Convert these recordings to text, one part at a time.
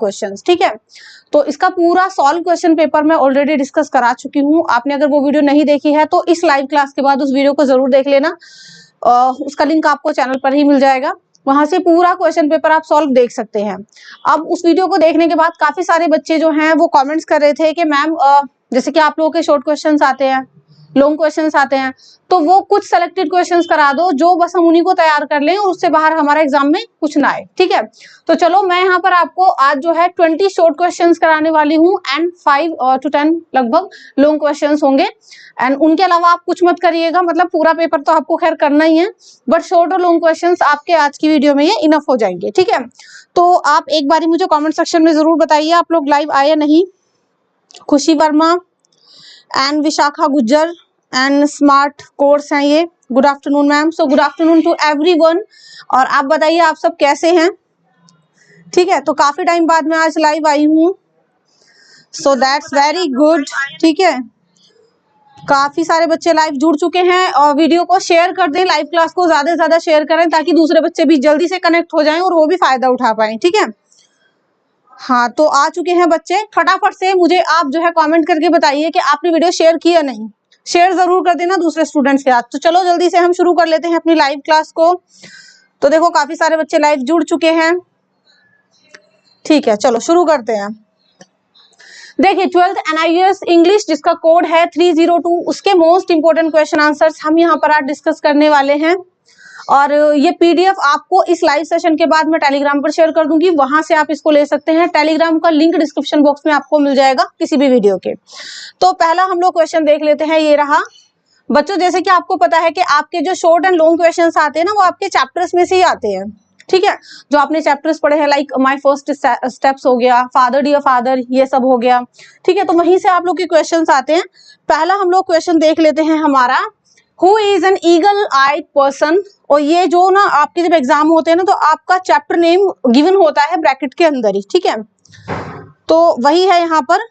Questions, ठीक है। तो इसका पूरा सॉल्व क्वेश्चन पेपर मैं ऑलरेडी डिस्कस करा चुकी हूँ। आपने अगर वो वीडियो नहीं देखी है तो इस लाइव क्लास के बाद उस वीडियो को जरूर देख लेना। उसका लिंक आपको चैनल पर ही मिल जाएगा, वहां से पूरा क्वेश्चन पेपर आप सॉल्व देख सकते हैं। अब उस वीडियो को देखने के बाद काफी सारे बच्चे जो हैं वो कमेंट्स कर रहे थे कि मैम जैसे कि आप लोगों के शॉर्ट क्वेश्चंस आते हैं, लॉन्ग क्वेश्चंस आते हैं, तो वो कुछ सेलेक्टेड क्वेश्चंस करा दो जो बस हम उन्हीं को तैयार कर लें और उससे बाहर हमारा एग्जाम में कुछ ना आए, ठीक है। तो चलो मैं यहाँ पर आपको आज जो है 20 शॉर्ट क्वेश्चंस कराने वाली हूँ एंड 5 to 10 लगभग लॉन्ग क्वेश्चंस होंगे। एंड उनके अलावा आप कुछ मत करिएगा, मतलब पूरा पेपर तो आपको खैर करना ही है, बट शॉर्ट और लॉन्ग क्वेश्चंस आपके आज की वीडियो में ये इनफ हो जाएंगे, ठीक है। तो आप एक बारी मुझे कॉमेंट सेक्शन में जरूर बताइए आप लोग लाइव आए या नहीं। Khushi Verma and Vishakha Gujjar and smart course हैं ये। Good afternoon ma'am. So good afternoon to everyone. और आप बताइए आप सब कैसे हैं, ठीक है। तो काफी टाइम बाद मैं आज लाइव आई हूँ, सो दैट्स वेरी गुड, ठीक है। काफी सारे बच्चे लाइव जुड़ चुके हैं और वीडियो को शेयर कर दें, लाइव क्लास को ज्यादा से ज्यादा शेयर करें ताकि दूसरे बच्चे भी जल्दी से कनेक्ट हो जाएं और वो भी फायदा उठा पाएं, ठीक है। हाँ, तो आ चुके हैं बच्चे। फटाफट से मुझे आप जो है कमेंट करके बताइए कि आपने वीडियो शेयर की या नहीं। शेयर जरूर कर देना दूसरे स्टूडेंट्स के साथ। तो चलो जल्दी से हम शुरू कर लेते हैं अपनी लाइव क्लास को। तो देखो काफी सारे बच्चे लाइव जुड़ चुके हैं, ठीक है। चलो शुरू करते हैं। देखिए 12th NIES इंग्लिश जिसका कोड है 302, उसके मोस्ट इंपोर्टेंट क्वेश्चन आंसर्स हम यहाँ पर आज डिस्कस करने वाले हैं। और ये PDF आपको इस लाइव सेशन के बाद मैं टेलीग्राम पर शेयर कर दूंगी, वहां से आप इसको ले सकते हैं। टेलीग्राम का लिंक डिस्क्रिप्शन बॉक्स में आपको मिल जाएगा किसी भी वीडियो के। तो पहला हम लोग क्वेश्चन देख लेते हैं, ये रहा। बच्चों जैसे कि आपको पता है कि आपके जो शॉर्ट एंड लॉन्ग क्वेश्चंस आते हैं ना वो आपके चैप्टर्स में से ही आते हैं, ठीक है। जो आपने चैप्टर्स पढ़े हैं लाइक माय फर्स्ट स्टेप्स हो गया, फादर डियर फादर, ये सब हो गया, ठीक है। तो वहीं से आप लोग के क्वेश्चंस आते हैं। पहला हम लोग क्वेश्चन देख लेते हैं हमारा, who is an eagle eyed person. और ये जो ना आपके जब एग्जाम होते हैं ना तो आपका चैप्टर नेम गिवन होता है ब्रैकेट के अंदर ही, ठीक है। तो वही है यहाँ पर,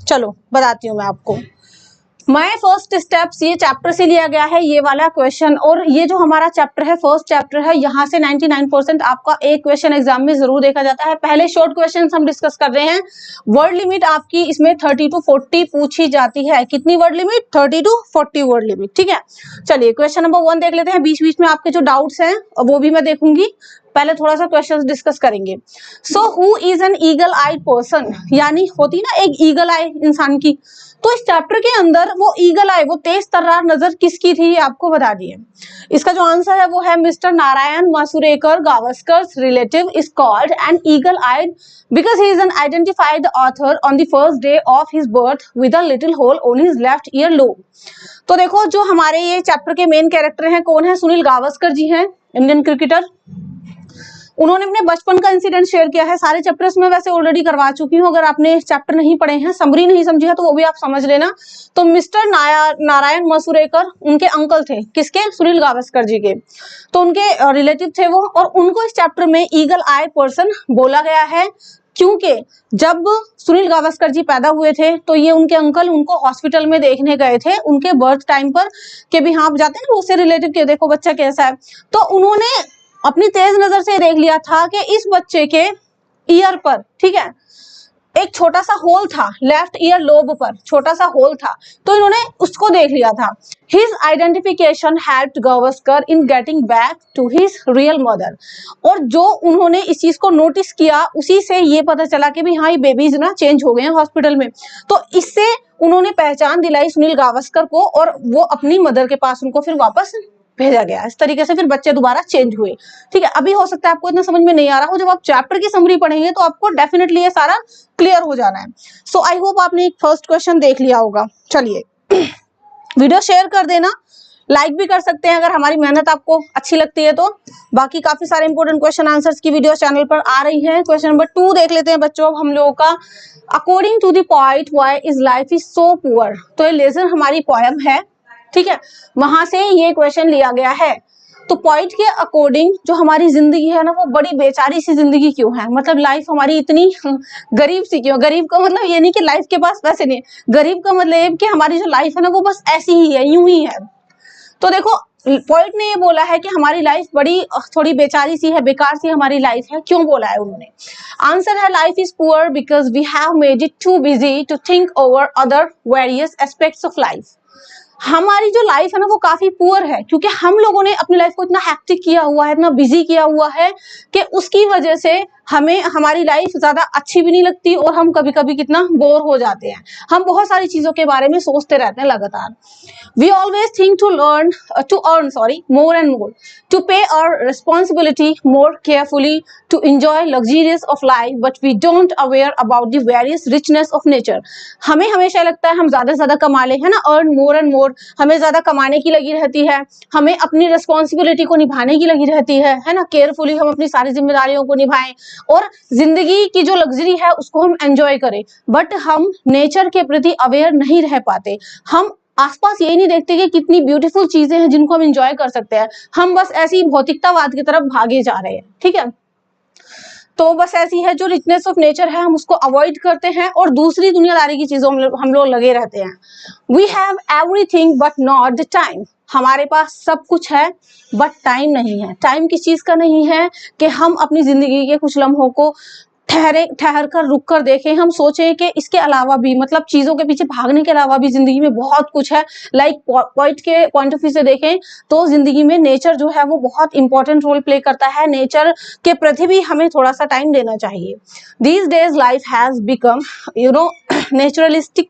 चलो बताती हूँ मैं आपको। माय फर्स्ट स्टेप्स ये चैप्टर से लिया गया है ये वाला क्वेश्चन। और ये जो हमारा चैप्टर है, फर्स्ट चैप्टर है, यहाँ से 99% आपका एक क्वेश्चन एग्जाम में जरूर देखा जाता है। पहले शॉर्ट क्वेश्चन हम डिस्कस कर रहे हैं। वर्ड लिमिट आपकी इसमें 30 to 40 पूछी जाती है। कितनी word limit? 30 to 40 word limit, ठीक है। चलिए क्वेश्चन नंबर 1 देख लेते हैं। बीच बीच में आपके जो डाउट्स हैं वो भी मैं देखूंगी, पहले थोड़ा सा क्वेश्चंस डिस्कस करेंगे। So who is an eagle eyed person, यानी होती ना एक ईगल आई इंसान की, तो इस चैप्टर के अंदर वो ईगल आई, वो तेज तर्रार नजर किसकी थी, आपको बता दिए। इसका जो आंसर है वो है mister Narayan Masurekar Gavaskar relative is called an eagle eyed because he is an identified author on the first day of his birth with a little hole on his left ear lobe. तो देखो जो हमारे ये चैप्टर के main character हैं कौन है, सुनील गावस्कर जी हैं, इंडियन क्रिकेटर। उन्होंने अपने बचपन का इंसिडेंट शेयर किया है। सारे चैप्टर्स में वैसे ऑलरेडी करवा चुकी हूँ, अगर आपने चैप्टर नहीं पढ़े हैं, समरी नहीं समझी है तो वो भी आप समझ लेना। तो मिस्टर नारायण मासुरेकर उनके अंकल थे, किसके? सुनील गावस्कर जी के। तो उनके रिलेटिव थे वो, और उनको इस चैप्टर में ईगल आई पर्सन बोला गया है क्योंकि जब सुनील गावस्कर जी पैदा हुए थे तो ये उनके अंकल उनको हॉस्पिटल में देखने गए थे उनके बर्थ टाइम पर, कि भी हाँ जाते हैं ना उससे रिलेटिव के, देखो बच्चा कैसा है। तो उन्होंने अपनी तेज नजर से देख लिया था कि इस बच्चे के ईयर पर, ठीक है, एक छोटा सा होल था, लेफ्ट ईयर लोब पर छोटा सा होल था, तो इन्होंने उसको देख लिया था। His identification helped Gavaskar in getting back to his real mother. और जो उन्होंने इस चीज को नोटिस किया उसी से ये पता चला कि भी हाँ ये बेबीज ना चेंज हो गए हैं हॉस्पिटल में। तो इससे उन्होंने पहचान दिलाई सुनील गावस्कर को और वो अपनी मदर के पास उनको फिर वापस भेजा गया। इस तरीके से फिर बच्चे दोबारा चेंज हुए, ठीक है। अभी हो सकता है आपको इतना समझ में नहीं आ रहा हो, जब आप चैप्टर की समरी पढ़ेंगे तो आपको डेफिनेटली ये सारा क्लियर हो जाना है। सो आई होप आपने एक फर्स्ट क्वेश्चन देख लिया होगा। चलिए वीडियो शेयर कर देना, लाइक भी कर सकते हैं अगर हमारी मेहनत आपको अच्छी लगती है तो। बाकी काफी सारे इंपॉर्टेंट क्वेश्चन आंसर्स की वीडियो चैनल पर आ रही है। क्वेश्चन नंबर 2 देख लेते हैं बच्चों हम लोगों का। According to the poet why is life is so poor. तो ये लेसन हमारी पोएम है, ठीक है, वहां से ये क्वेश्चन लिया गया है। तो पॉइंट के अकॉर्डिंग जो हमारी जिंदगी है ना वो बड़ी बेचारी सी जिंदगी क्यों है, मतलब लाइफ हमारी इतनी गरीब सी क्यों। गरीब का मतलब ये नहीं कि लाइफ के पास पैसे नहीं, गरीब का मतलब ये कि हमारी जो लाइफ है ना वो बस ऐसी ही है, यूं ही है। तो देखो पोइट ने ये बोला है कि हमारी लाइफ बड़ी थोड़ी बेचारी सी है, बेकार सी हमारी लाइफ है। क्यों बोला है उन्होंने? आंसर है life is poor because we have made it too busy to think over other various aspects of life. हमारी जो लाइफ है ना वो काफी पुअर है क्योंकि हम लोगों ने अपनी लाइफ को इतना हैक्टिक किया हुआ है, इतना बिजी किया हुआ है कि उसकी वजह से हमें हमारी लाइफ ज्यादा अच्छी भी नहीं लगती और हम कभी कभी कितना बोर हो जाते हैं। हम बहुत सारी चीजों के बारे में सोचते रहते हैं लगातार। We always think to earn more and more, to pay our responsibility more carefully, to enjoy luxurious of life, but we don't aware about the various richness of nature. हमें हमेशा लगता है हम ज्यादा से ज्यादा कमा ले, है ना, अर्न मोर एंड मोर, हमें ज्यादा कमाने की लगी रहती है, हमें अपनी रिस्पॉन्सिबिलिटी को निभाने की लगी रहती है ना, केयरफुली हम अपनी सारी जिम्मेदारियों को निभाएं और जिंदगी की जो लग्जरी है उसको हम एंजॉय करें। बट हम नेचर के प्रति अवेयर नहीं रह पाते। हम आसपास यही नहीं देखते कि कितनी ब्यूटीफुल चीजें हैं जिनको हम एंजॉय कर सकते हैं। हम बस ऐसी भौतिकतावाद की तरफ भागे जा रहे हैं। ठीक है, तो बस ऐसी है जो रिचनेस ऑफ नेचर है हम उसको अवॉइड करते हैं और दूसरी दुनियादारी की चीजों में हम लोग लगे रहते हैं। We have everything but not the time. हमारे पास सब कुछ है बट टाइम नहीं है। टाइम किस चीज का नहीं है कि हम अपनी जिंदगी के कुछ लम्हों को ठहर कर रुक कर देखें, हम सोचें कि इसके अलावा भी, मतलब चीजों के पीछे भागने के अलावा भी जिंदगी में बहुत कुछ है। लाइक पॉइंट के पॉइंट ऑफ व्यू से देखें तो जिंदगी में नेचर जो है वो बहुत इंपॉर्टेंट रोल प्ले करता है। नेचर के प्रति भी हमें थोड़ा सा टाइम देना चाहिए। These days life has become naturalistic,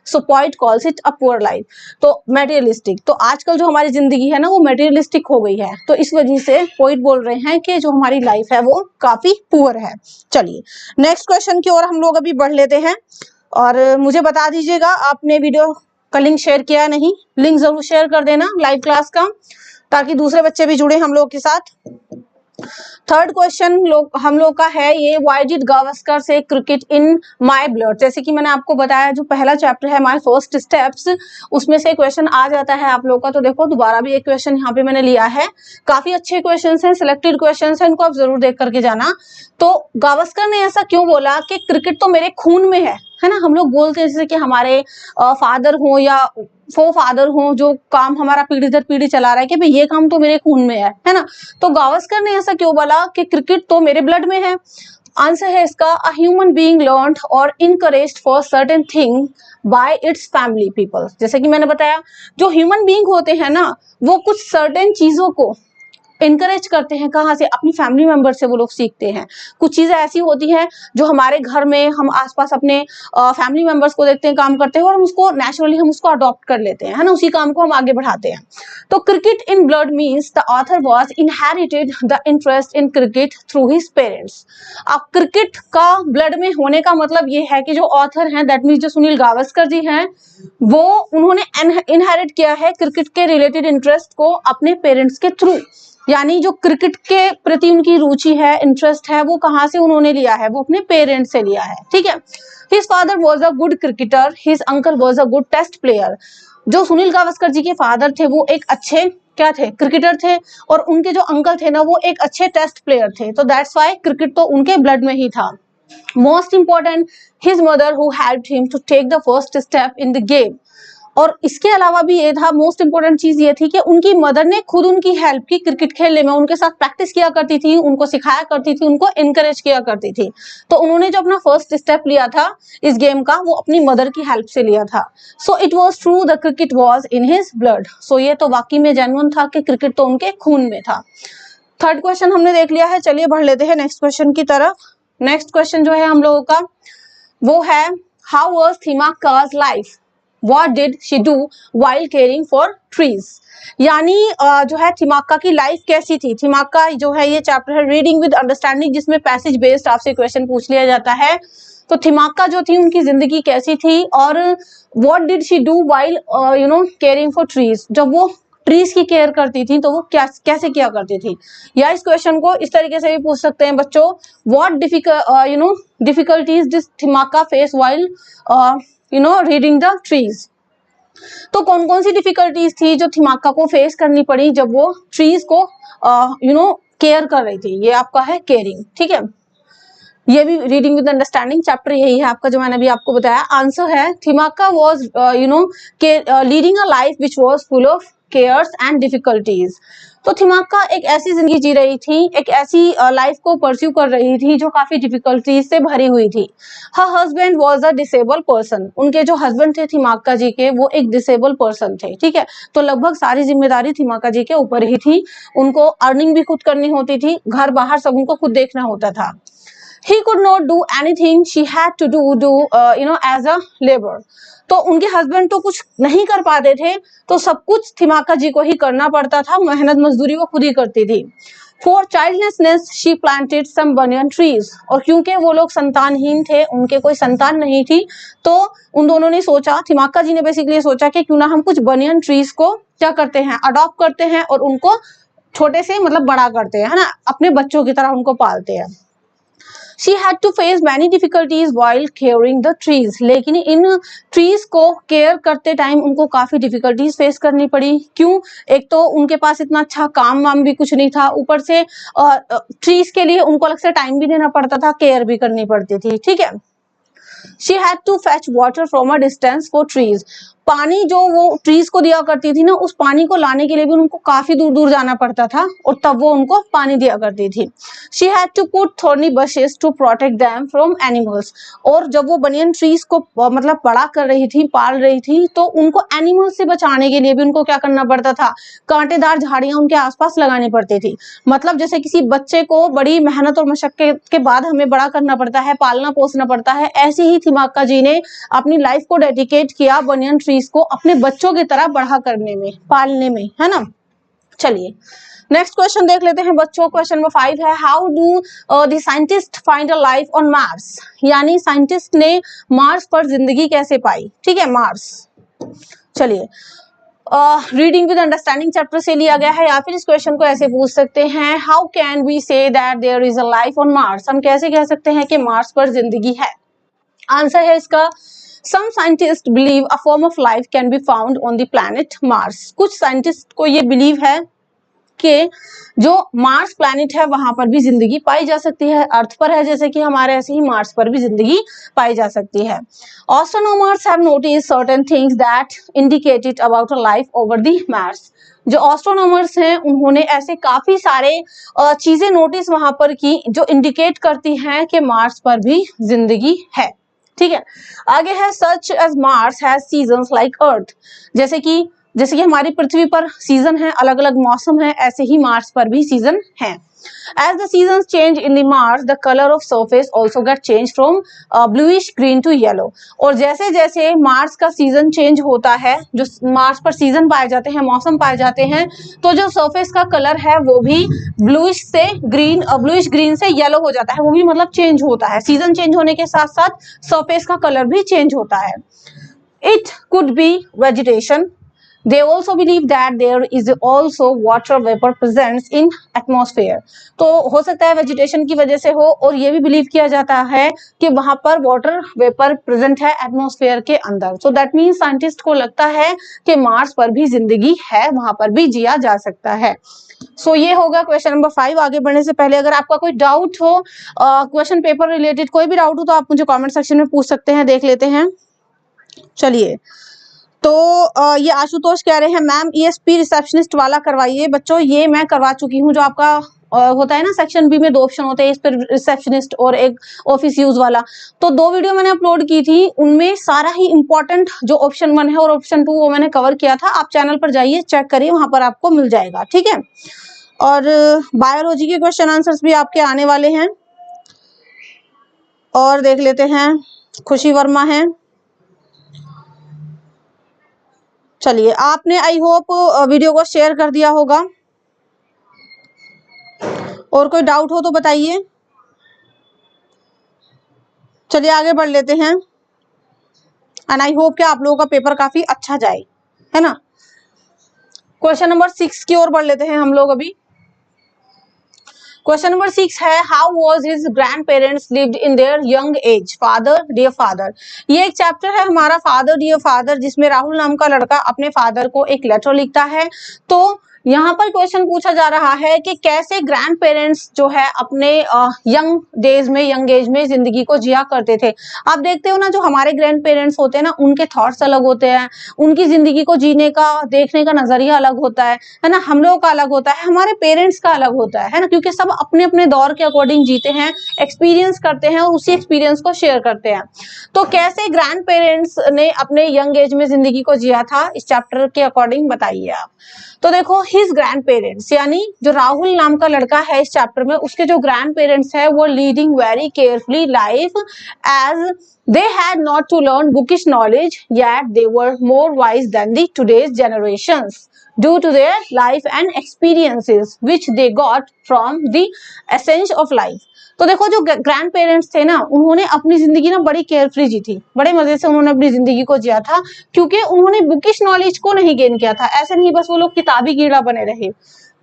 so point calls it a poor life. तो मटेरियलिस्टिक, तो आजकल जो हमारी जिंदगी है ना वो मटेरियलिस्टिक हो गई है, तो इस वजह से पॉइंट बोल रहे हैं कि जो हमारी लाइफ है वो काफी पुअर है। चलिए नेक्स्ट क्वेश्चन की ओर हम लोग अभी बढ़ लेते हैं और मुझे बता दीजिएगा आपने वीडियो का लिंक शेयर किया है नहीं। लिंक जरूर शेयर कर देना लाइव क्लास का ताकि दूसरे बच्चे भी जुड़े हम लोग के साथ। थर्ड क्वेश्चन हम लोग का है ये, व्हाई डिड गावस्कर से क्रिकेट इन माय ब्लड। जैसे कि मैंने आपको बताया जो पहला चैप्टर है माय फर्स्ट स्टेप्स, उसमें से क्वेश्चन आ जाता है आप लोग का। तो देखो दोबारा भी एक क्वेश्चन यहाँ पे मैंने लिया है, काफी अच्छे क्वेश्चन हैं, सिलेक्टेड क्वेश्चन हैं, इनको आप जरूर देख करके जाना। तो गावस्कर ने ऐसा क्यों बोला कि क्रिकेट तो मेरे खून में है ना। हम लोग बोलते हैं जैसे कि हमारे फादर हो या फादर हो, जो काम हमारा पीढ़ी दर पीढ़ी चला रहा है कि भाई ये काम तो मेरे खून में है ना। तो गावस्कर ने ऐसा क्यों बोला कि क्रिकेट तो मेरे ब्लड में है। आंसर है इसका, अ ह्यूमन बीइंग लर्न्ड और encouraged for certain thing bye it's family people. जैसे कि मैंने बताया जो ह्यूमन बीइंग होते हैं ना वो कुछ सर्टेन चीजों को इनकरेज करते हैं। कहाँ से? अपनी फैमिली मेंबर से वो लोग सीखते हैं। कुछ चीजें ऐसी होती हैं जो हमारे घर में हम आसपास अपने फैमिली मेंबर्स को देखते हैं काम करते हैं और हम उसको नेचुरली हम उसको अडॉप्ट कर लेते हैं, है ना, उसी काम को हम आगे बढ़ाते हैं। तो cricket in blood means the author was inherited the interest in cricket through his parents. अब क्रिकेट का ब्लड में होने का मतलब ये है कि जो ऑथर हैं दैट मीन्स जो सुनील गावस्कर जी हैं वो उन्होंने इनहेरिट किया है क्रिकेट के रिलेटेड इंटरेस्ट को अपने पेरेंट्स के थ्रू। यानी जो क्रिकेट के प्रति उनकी रुचि है, इंटरेस्ट है, वो कहाँ से उन्होंने लिया है? वो अपने पेरेंट्स से लिया है। ठीक है। His father was a good cricketer, his uncle was a good test player. जो सुनील गावस्कर जी के फादर थे वो एक अच्छे क्या थे? क्रिकेटर थे। और उनके जो अंकल थे ना वो एक अच्छे टेस्ट प्लेयर थे। तो दैट्स वाई क्रिकेट तो उनके ब्लड में ही था। Most important, his mother who helped him to take the first step in the game. और इसके अलावा भी ये था, मोस्ट इंपोर्टेंट चीज ये थी कि उनकी मदर ने खुद उनकी हेल्प की क्रिकेट खेलने में, उनके साथ प्रैक्टिस किया करती थी, उनको सिखाया करती थी, उनको एनकरेज किया करती थी। तो उन्होंने जो अपना फर्स्ट स्टेप लिया था इस गेम का वो अपनी मदर की हेल्प से लिया था। So it was true the cricket was in his blood. सो ये तो वाकई में जेन्युइन था कि क्रिकेट तो उनके खून में था। थर्ड क्वेश्चन हमने देख लिया है। चलिए बढ़ लेते हैं नेक्स्ट क्वेश्चन की तरफ। नेक्स्ट क्वेश्चन जो है हम लोगों का वो है, how was Thimmakka's life, What did she do while caring for trees? यानी जो है थिमाका की लाइफ कैसी थी। थिमाका जो है ये चैप्टर है रीडिंग विद अंडरस्टैंडिंग, जिसमें पैसेज बेस्ड आपसे क्वेश्चन पूछ लिया जाता है। तो थिमाका जो थी उनकी जिंदगी कैसी थी और what did she do while caring for trees, जब वो ट्रीज की केयर करती थी तो वो कैसे किया करती थी। या इस क्वेश्चन को इस तरीके से भी पूछ सकते हैं बच्चों, what difficulties did थिमाका face while reading the trees. तो कौन कौन सी डिफिकल्टीज थी जो थिमाका को फेस करनी पड़ी जब वो ट्रीज को केयर कर रही थी। ये आपका है केयरिंग। ठीक है, ये भी रीडिंग विद अंडरस्टैंडिंग चैप्टर यही है आपका जो मैंने अभी आपको बताया। आंसर है Thimmakka was leading a life which was full of cares and difficulties. तो थिमाक्का एक ऐसी जिंदगी जी रही थी, एक ऐसी लाइफ को परस्यू कर रही थी जो काफी डिफिकल्टीज से भरी हुई थी। Her husband was a disable person. उनके जो हस्बैंड थे थिमाक्का जी के, वो एक डिसेबल पर्सन थे, ठीक है। तो लगभग सारी जिम्मेदारी थिमाक्का जी के ऊपर ही थी। उनको अर्निंग भी खुद करनी होती थी, घर बाहर सब उनको खुद देखना होता था। He could not do anything, she had to do as a labor। तो उनके हस्बैंड तो कुछ नहीं कर पाते थे, तो सब कुछ थिमाक्का जी को ही करना पड़ता था। मेहनत मजदूरी वो खुद ही करती थी। For childlessness she planted some banyan trees। और क्योंकि वो लोग संतानहीन थे, उनके कोई संतान नहीं थी, तो उन दोनों ने सोचा, थिमाक्का जी ने बेसिकली सोचा कि क्यों ना हम कुछ बनियन ट्रीज को क्या करते हैं, अडॉप्ट करते हैं और उनको छोटे से मतलब बड़ा करते हैं, है ना, अपने बच्चों की तरह उनको पालते हैं। She had to face many difficulties while caring the trees। लेकिन इन ट्रीज को केयर करते टाइम उनको काफी डिफिकल्टीज फेस करनी पड़ी। क्यों? एक तो उनके पास इतना अच्छा काम वाम भी कुछ नहीं था, ऊपर से ट्रीज के लिए उनको अलग से टाइम भी देना पड़ता था, केयर भी करनी पड़ती थी, ठीक है। She had to fetch water from a distance for trees। पानी जो वो ट्रीज को दिया करती थी ना, उस पानी को लाने के लिए भी उनको काफी दूर दूर जाना पड़ता था, और तब वो उनको पानी दिया करती थी। She had to put thorny bushes to protect them from animals। और जब वो बनियन ट्रीज को मतलब बड़ा कर रही थी, पाल रही थी, तो उनको एनिमल्स से बचाने के लिए भी उनको क्या करना पड़ता था, कांटेदार झाड़ियां उनके आसपास लगानी पड़ती थी। मतलब जैसे किसी बच्चे को बड़ी मेहनत और मशक्कत के बाद हमें बड़ा करना पड़ता है, पालना पोसना पड़ता है, ऐसे ही थिमाक्का जी ने अपनी लाइफ को डेडिकेट किया बनियन ट्रीज को अपने बच्चों की तरह बड़ा करने में, पालने में, है ना। चलिए नेक्स्ट क्वेश्चन देख लेते हैं बच्चों। क्वेश्चन नंबर 5 है, how do the scientist find a life on Mars. यानी साइंटिस्ट ने मार्स पर जिंदगी कैसे पाई, ठीक है, मार्स। चलिए रीडिंग विद अंडरस्टैंडिंग चैप्टर से लिया गया है, या फिर इस क्वेश्चन को ऐसे पूछ सकते हैं, how can we say that there is a life on Mars. हम कैसे कह सकते हैं कि मार्स पर जिंदगी है। आंसर है इसका, some scientists believe a form of life can be found on the planet Mars। कुछ साइंटिस्ट को ये बिलीव है कि जो मार्स प्लैनेट है वहां पर भी जिंदगी पाई जा सकती है। अर्थ पर है जैसे कि हमारे, ऐसे ही मार्स पर भी जिंदगी पाई जा सकती है। Astronomers have noticed certain things that indicated about a life over the Mars। जो एस्ट्रोनॉमर्स हैं उन्होंने ऐसे काफी सारे चीजें नोटिस वहां पर की जो इंडिकेट करती हैं कि मार्स पर भी जिंदगी है, ठीक है। आगे है, such as Mars has seasons like Earth. जैसे कि हमारी पृथ्वी पर सीजन है, अलग अलग मौसम है, ऐसे ही मार्स पर भी सीजन है। As the seasons change in the Mars the colour of surface also get change from bluish green to yellow. और जैसे जैसे मार्स का सीजन चेंज होता है, जो मार्स पर सीजन पाए जाते हैं, मौसम पाए जाते हैं, तो जो सरफेस का कलर है वो भी ब्लूइश ग्रीन से येलो हो जाता है, वो भी मतलब चेंज होता है। सीजन चेंज होने के साथ साथ सरफेस का कलर भी चेंज होता है। It could be vegetation. They also believe that there is also water vapor present in atmosphere। तो हो सकता है वेजिटेशन की वजह से हो, और ये भी बिलीव किया जाता है कि वहां पर वाटर वेपर प्रेजेंट है एटमॉस्फेयर के अंदर। सो दैट मीन्स साइंटिस्ट को लगता है कि मार्स पर भी जिंदगी है, वहां पर भी जिया जा सकता है। सो ये होगा क्वेश्चन नंबर 5। आगे बढ़ने से पहले अगर आपका कोई डाउट हो, क्वेश्चन पेपर रिलेटेड कोई भी डाउट हो, तो आप मुझे कॉमेंट सेक्शन में पूछ सकते हैं, देख लेते हैं। चलिए, तो ये आशुतोष कह रहे हैं, मैम ESP रिसेप्शनिस्ट वाला करवाइए। बच्चों ये मैं करवा चुकी हूँ, जो आपका होता है ना सेक्शन बी में 2 ऑप्शन होते हैं, इस पर रिसेप्शनिस्ट और एक ऑफिस यूज वाला। तो 2 वीडियो मैंने अपलोड की थी, उनमें सारा ही इंपॉर्टेंट जो ऑप्शन 1 है और ऑप्शन 2 वो मैंने कवर किया था। आप चैनल पर जाइए, चेक करिए, वहां पर आपको मिल जाएगा, ठीक है। और बायोलॉजी के क्वेश्चन आंसर्स भी आपके आने वाले हैं, और देख लेते हैं। खुशी वर्मा है। चलिए, आपने आई होप वीडियो को शेयर कर दिया होगा, और कोई डाउट हो तो बताइए। चलिए आगे बढ़ लेते हैं, एंड आई होप कि आप लोगों का पेपर काफी अच्छा जाए, है ना। क्वेश्चन नंबर 6 की ओर बढ़ लेते हैं हम लोग अभी। क्वेश्चन नंबर 6 है, how was his grand parents lived in their young age. Father dear father, ये एक चैप्टर है हमारा फादर डियर फादर, जिसमें राहुल नाम का लड़का अपने फादर को एक लेटर लिखता है। तो यहाँ पर क्वेश्चन पूछा जा रहा है कि कैसे ग्रैंड पेरेंट्स जो है अपने यंग एज में जिंदगी को जिया करते थे। आप देखते हो ना, जो हमारे ग्रैंड पेरेंट्स होते हैं ना, उनके थॉट्स अलग होते हैं, उनकी जिंदगी को जीने का देखने का नजरिया अलग होता है ना। हम लोगों का अलग होता है, हमारे पेरेंट्स का अलग होता है ना, क्योंकि सब अपने अपने दौर के अकॉर्डिंग जीते हैं, एक्सपीरियंस करते हैं और उसी एक्सपीरियंस को शेयर करते हैं। तो कैसे ग्रैंड पेरेंट्स ने अपने यंग एज में जिंदगी को जिया था, इस चैप्टर के अकॉर्डिंग बताइए आप। तो देखो, हिज ग्रैंड पेरेंट्स, यानी जो राहुल नाम का लड़का है इस चैप्टर में, उसके जो ग्रैंड पेरेंट्स है वो leading very carefully life as they had not to learn bookish knowledge, yet they were more wise than the today's generations due to their life and experiences which they got from the essence of life. तो देखो, जो grand parents थे ना, उन्होंने अपनी जिंदगी ना बड़ी केयरफ्री जी थी, बड़े मजे से उन्होंने अपनी जिंदगी को जिया था, क्योंकि उन्होंने बुकिश नॉलेज को नहीं गेन किया था। ऐसे नहीं बस वो लोग किताबी कीड़ा बने रहे,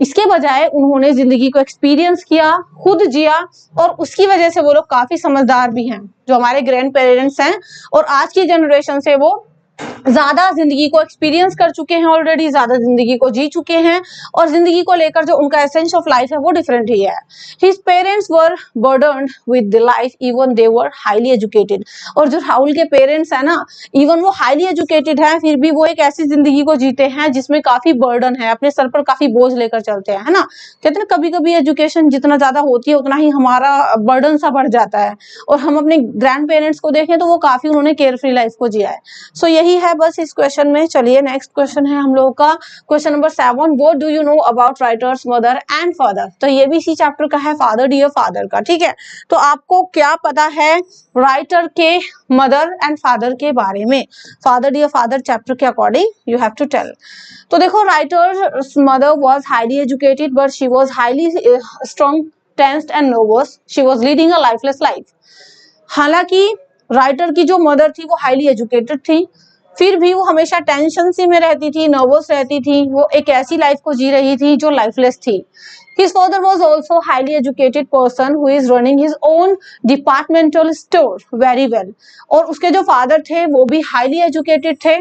इसके बजाय उन्होंने जिंदगी को एक्सपीरियंस किया, खुद जिया, और उसकी वजह से वो लोग काफी समझदार भी हैं, जो हमारे ग्रैंड पेरेंट्स हैं। और आज की जनरेशन से वो ज्यादा जिंदगी को एक्सपीरियंस कर चुके हैं, ऑलरेडी ज्यादा जिंदगी को जी चुके हैं, और जिंदगी को लेकर जो उनका एसेंस ऑफ लाइफ है वो डिफरेंट ही है। His parents were burdened with the life even they were highly educated. और जो राहुल के पेरेंट्स है ना, इवन वो हाईली एजुकेटेड है, फिर भी वो एक ऐसी जिंदगी को जीते हैं जिसमें काफी बर्डन है, अपने सर पर काफी बोझ लेकर चलते हैं, है ना। कहते हैं कभी कभी एजुकेशन जितना ज्यादा होती है उतना ही हमारा बर्डन सा बढ़ जाता है। और हम अपने ग्रैंड पेरेंट्स को देखें तो वो काफी उन्होंने केयरफ्री लाइफ को जिया है। सो यही है बस इस क्वेश्चन में। चलिए नेक्स्ट क्वेश्चन है हम लोगों का, question number 7, what do you know about writers mother and father. तो ये भी इसी चैप्टर का है, फादर डियर फादर का, ठीक है। तो आपको क्या पता है राइटर के मदर एंड फादर के बारे में, फादर डियर फादर चैप्टर के according you have to tell. तो देखो, writer's mother was highly educated but she was highly strong, tensed and nervous, she was leading a lifeless life. हालांकि writer की जो mother थी वो हाईली एजुकेटेड थी, फिर भी वो हमेशा टेंशन सी में रहती थी, नर्वस रहती थी, वो एक ऐसी लाइफ को जी रही थी जो लाइफलेस थी। His father was also highly educated person who is running his own departmental store very well. और उसके जो फादर थे वो भी हाईली एजुकेटेड थे,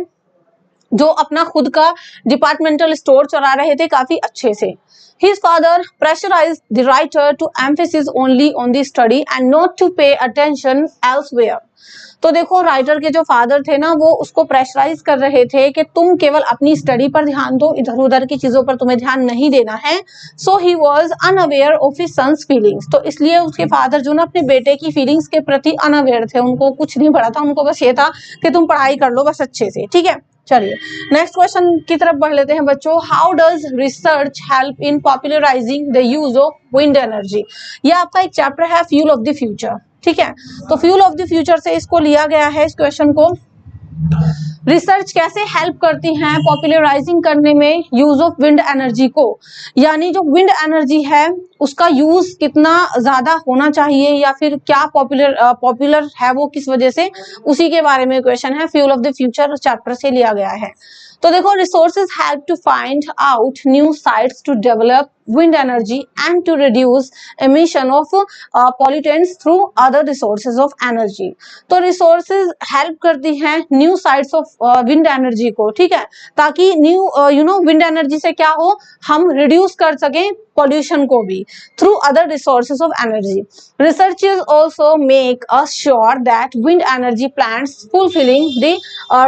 जो अपना खुद का डिपार्टमेंटल स्टोर चला रहे थे काफी अच्छे से। His father pressurized the writer to emphasis only on the study and not to pay attention elsewhere. तो देखो, राइटर के जो फादर थे ना, वो उसको प्रेशराइज कर रहे थे कि तुम केवल अपनी स्टडी पर ध्यान दो, इधर उधर की चीजों पर तुम्हें ध्यान नहीं देना है। So he was unaware of his son's feelings. तो इसलिए उसके फादर जो ना अपने बेटे की फीलिंग्स के प्रति अनअवेयर थे, उनको कुछ नहीं पड़ा था, उनको बस ये था कि तुम पढ़ाई कर लो बस अच्छे से, ठीक है। चलिए नेक्स्ट क्वेश्चन की तरफ बढ़ लेते हैं बच्चों। How does research help in popularising the use of wind energy. यह आपका एक चैप्टर है, फ्यूल ऑफ द फ्यूचर, ठीक है। तो फ्यूल ऑफ द फ्यूचर से इसको लिया गया है, इस क्वेश्चन को। रिसर्च कैसे हेल्प करती हैं पॉपुलराइजिंग करने में यूज ऑफ विंड एनर्जी को, यानी जो विंड एनर्जी है उसका यूज कितना ज्यादा होना चाहिए, या फिर क्या पॉपुलर है वो किस वजह से, उसी के बारे में क्वेश्चन है, fuel of the future chapter से लिया गया है। तो देखो, resources help to find out new sites to develop wind energy and to reduce emission of pollutants through other resources of energy. तो resources help करती हैं new sites of wind energy को, ठीक है, ताकि न्यू विंड एनर्जी से क्या हो, हम रिड्यूस कर सकें pollution को भी through other resources of energy. Researchers also make us sure that wind energy plants fulfilling the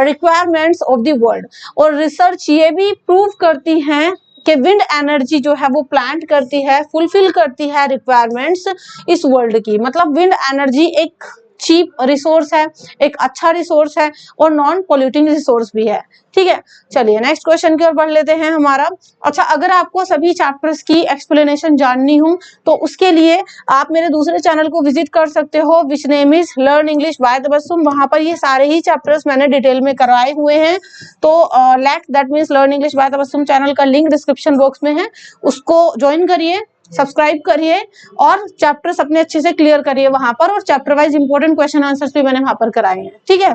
requirements of the world. और रिसर्च ये भी प्रूव करती हैं कि विंड एनर्जी जो है वो प्लांट करती है, फुलफिल करती है रिक्वायरमेंट्स इस वर्ल्ड की। मतलब विंड एनर्जी एक चीप रिसोर्स है, एक अच्छा रिसोर्स है, और नॉन पोल्यूटिंग रिसोर्स भी है, ठीक है। चलिए नेक्स्ट क्वेश्चन की ओर बढ़ लेते हैं हमारा। अच्छा, अगर आपको सभी चैप्टर्स की एक्सप्लेनेशन जाननी हो तो उसके लिए आप मेरे दूसरे चैनल को विजिट कर सकते हो, which name is learn English by Tabassum. वहां पर ये सारे ही चैप्टर्स मैंने डिटेल में करवाए हुए हैं। तो that means learn English by Tabassum channel का लिंक डिस्क्रिप्शन बॉक्स में है, उसको ज्वाइन करिए, सब्सक्राइब करिए, और चैप्टर्स अपने अच्छे से क्लियर करिए वहां पर, और chapter wise important question answers भी मैंने वहां पर कराए हैं, ठीक है।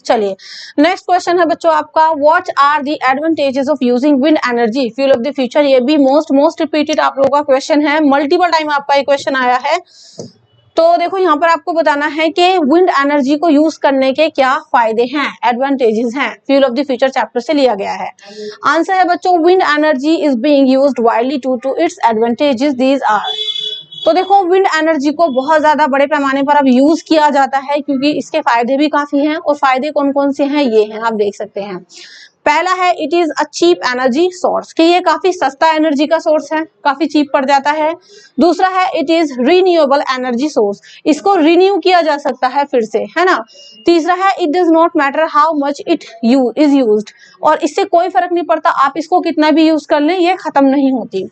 चलिए नेक्स्ट क्वेश्चन है बच्चों आपका, what are the advantages of using wind energy fuel of the future. ये भी मोस्ट रिपीटेड आप लोगों का क्वेश्चन है, मल्टीपल टाइम आपका ये क्वेश्चन आया है। तो देखो यहाँ पर आपको बताना है कि विंड एनर्जी को यूज करने के क्या फायदे हैं, एडवांटेजेस हैं, fuel of the future chapter से लिया गया है। आंसर है बच्चों, wind energy is being used widely to its advantages these are. तो देखो विंड एनर्जी को बहुत ज्यादा बड़े पैमाने पर अब यूज किया जाता है क्योंकि इसके फायदे भी काफी हैं, और फायदे कौन कौन से हैं ये हैं, आप देख सकते हैं। पहला है it is a cheap energy source, कि ये काफी सस्ता एनर्जी का सोर्स है, काफी चीप पड़ जाता है। दूसरा है it is renewable energy source, इसको रिन्यू किया जा सकता है फिर से, है ना। तीसरा है it does not matter how much it is used, और इससे कोई फर्क नहीं पड़ता आप इसको कितना भी यूज कर लें, ये खत्म नहीं होती।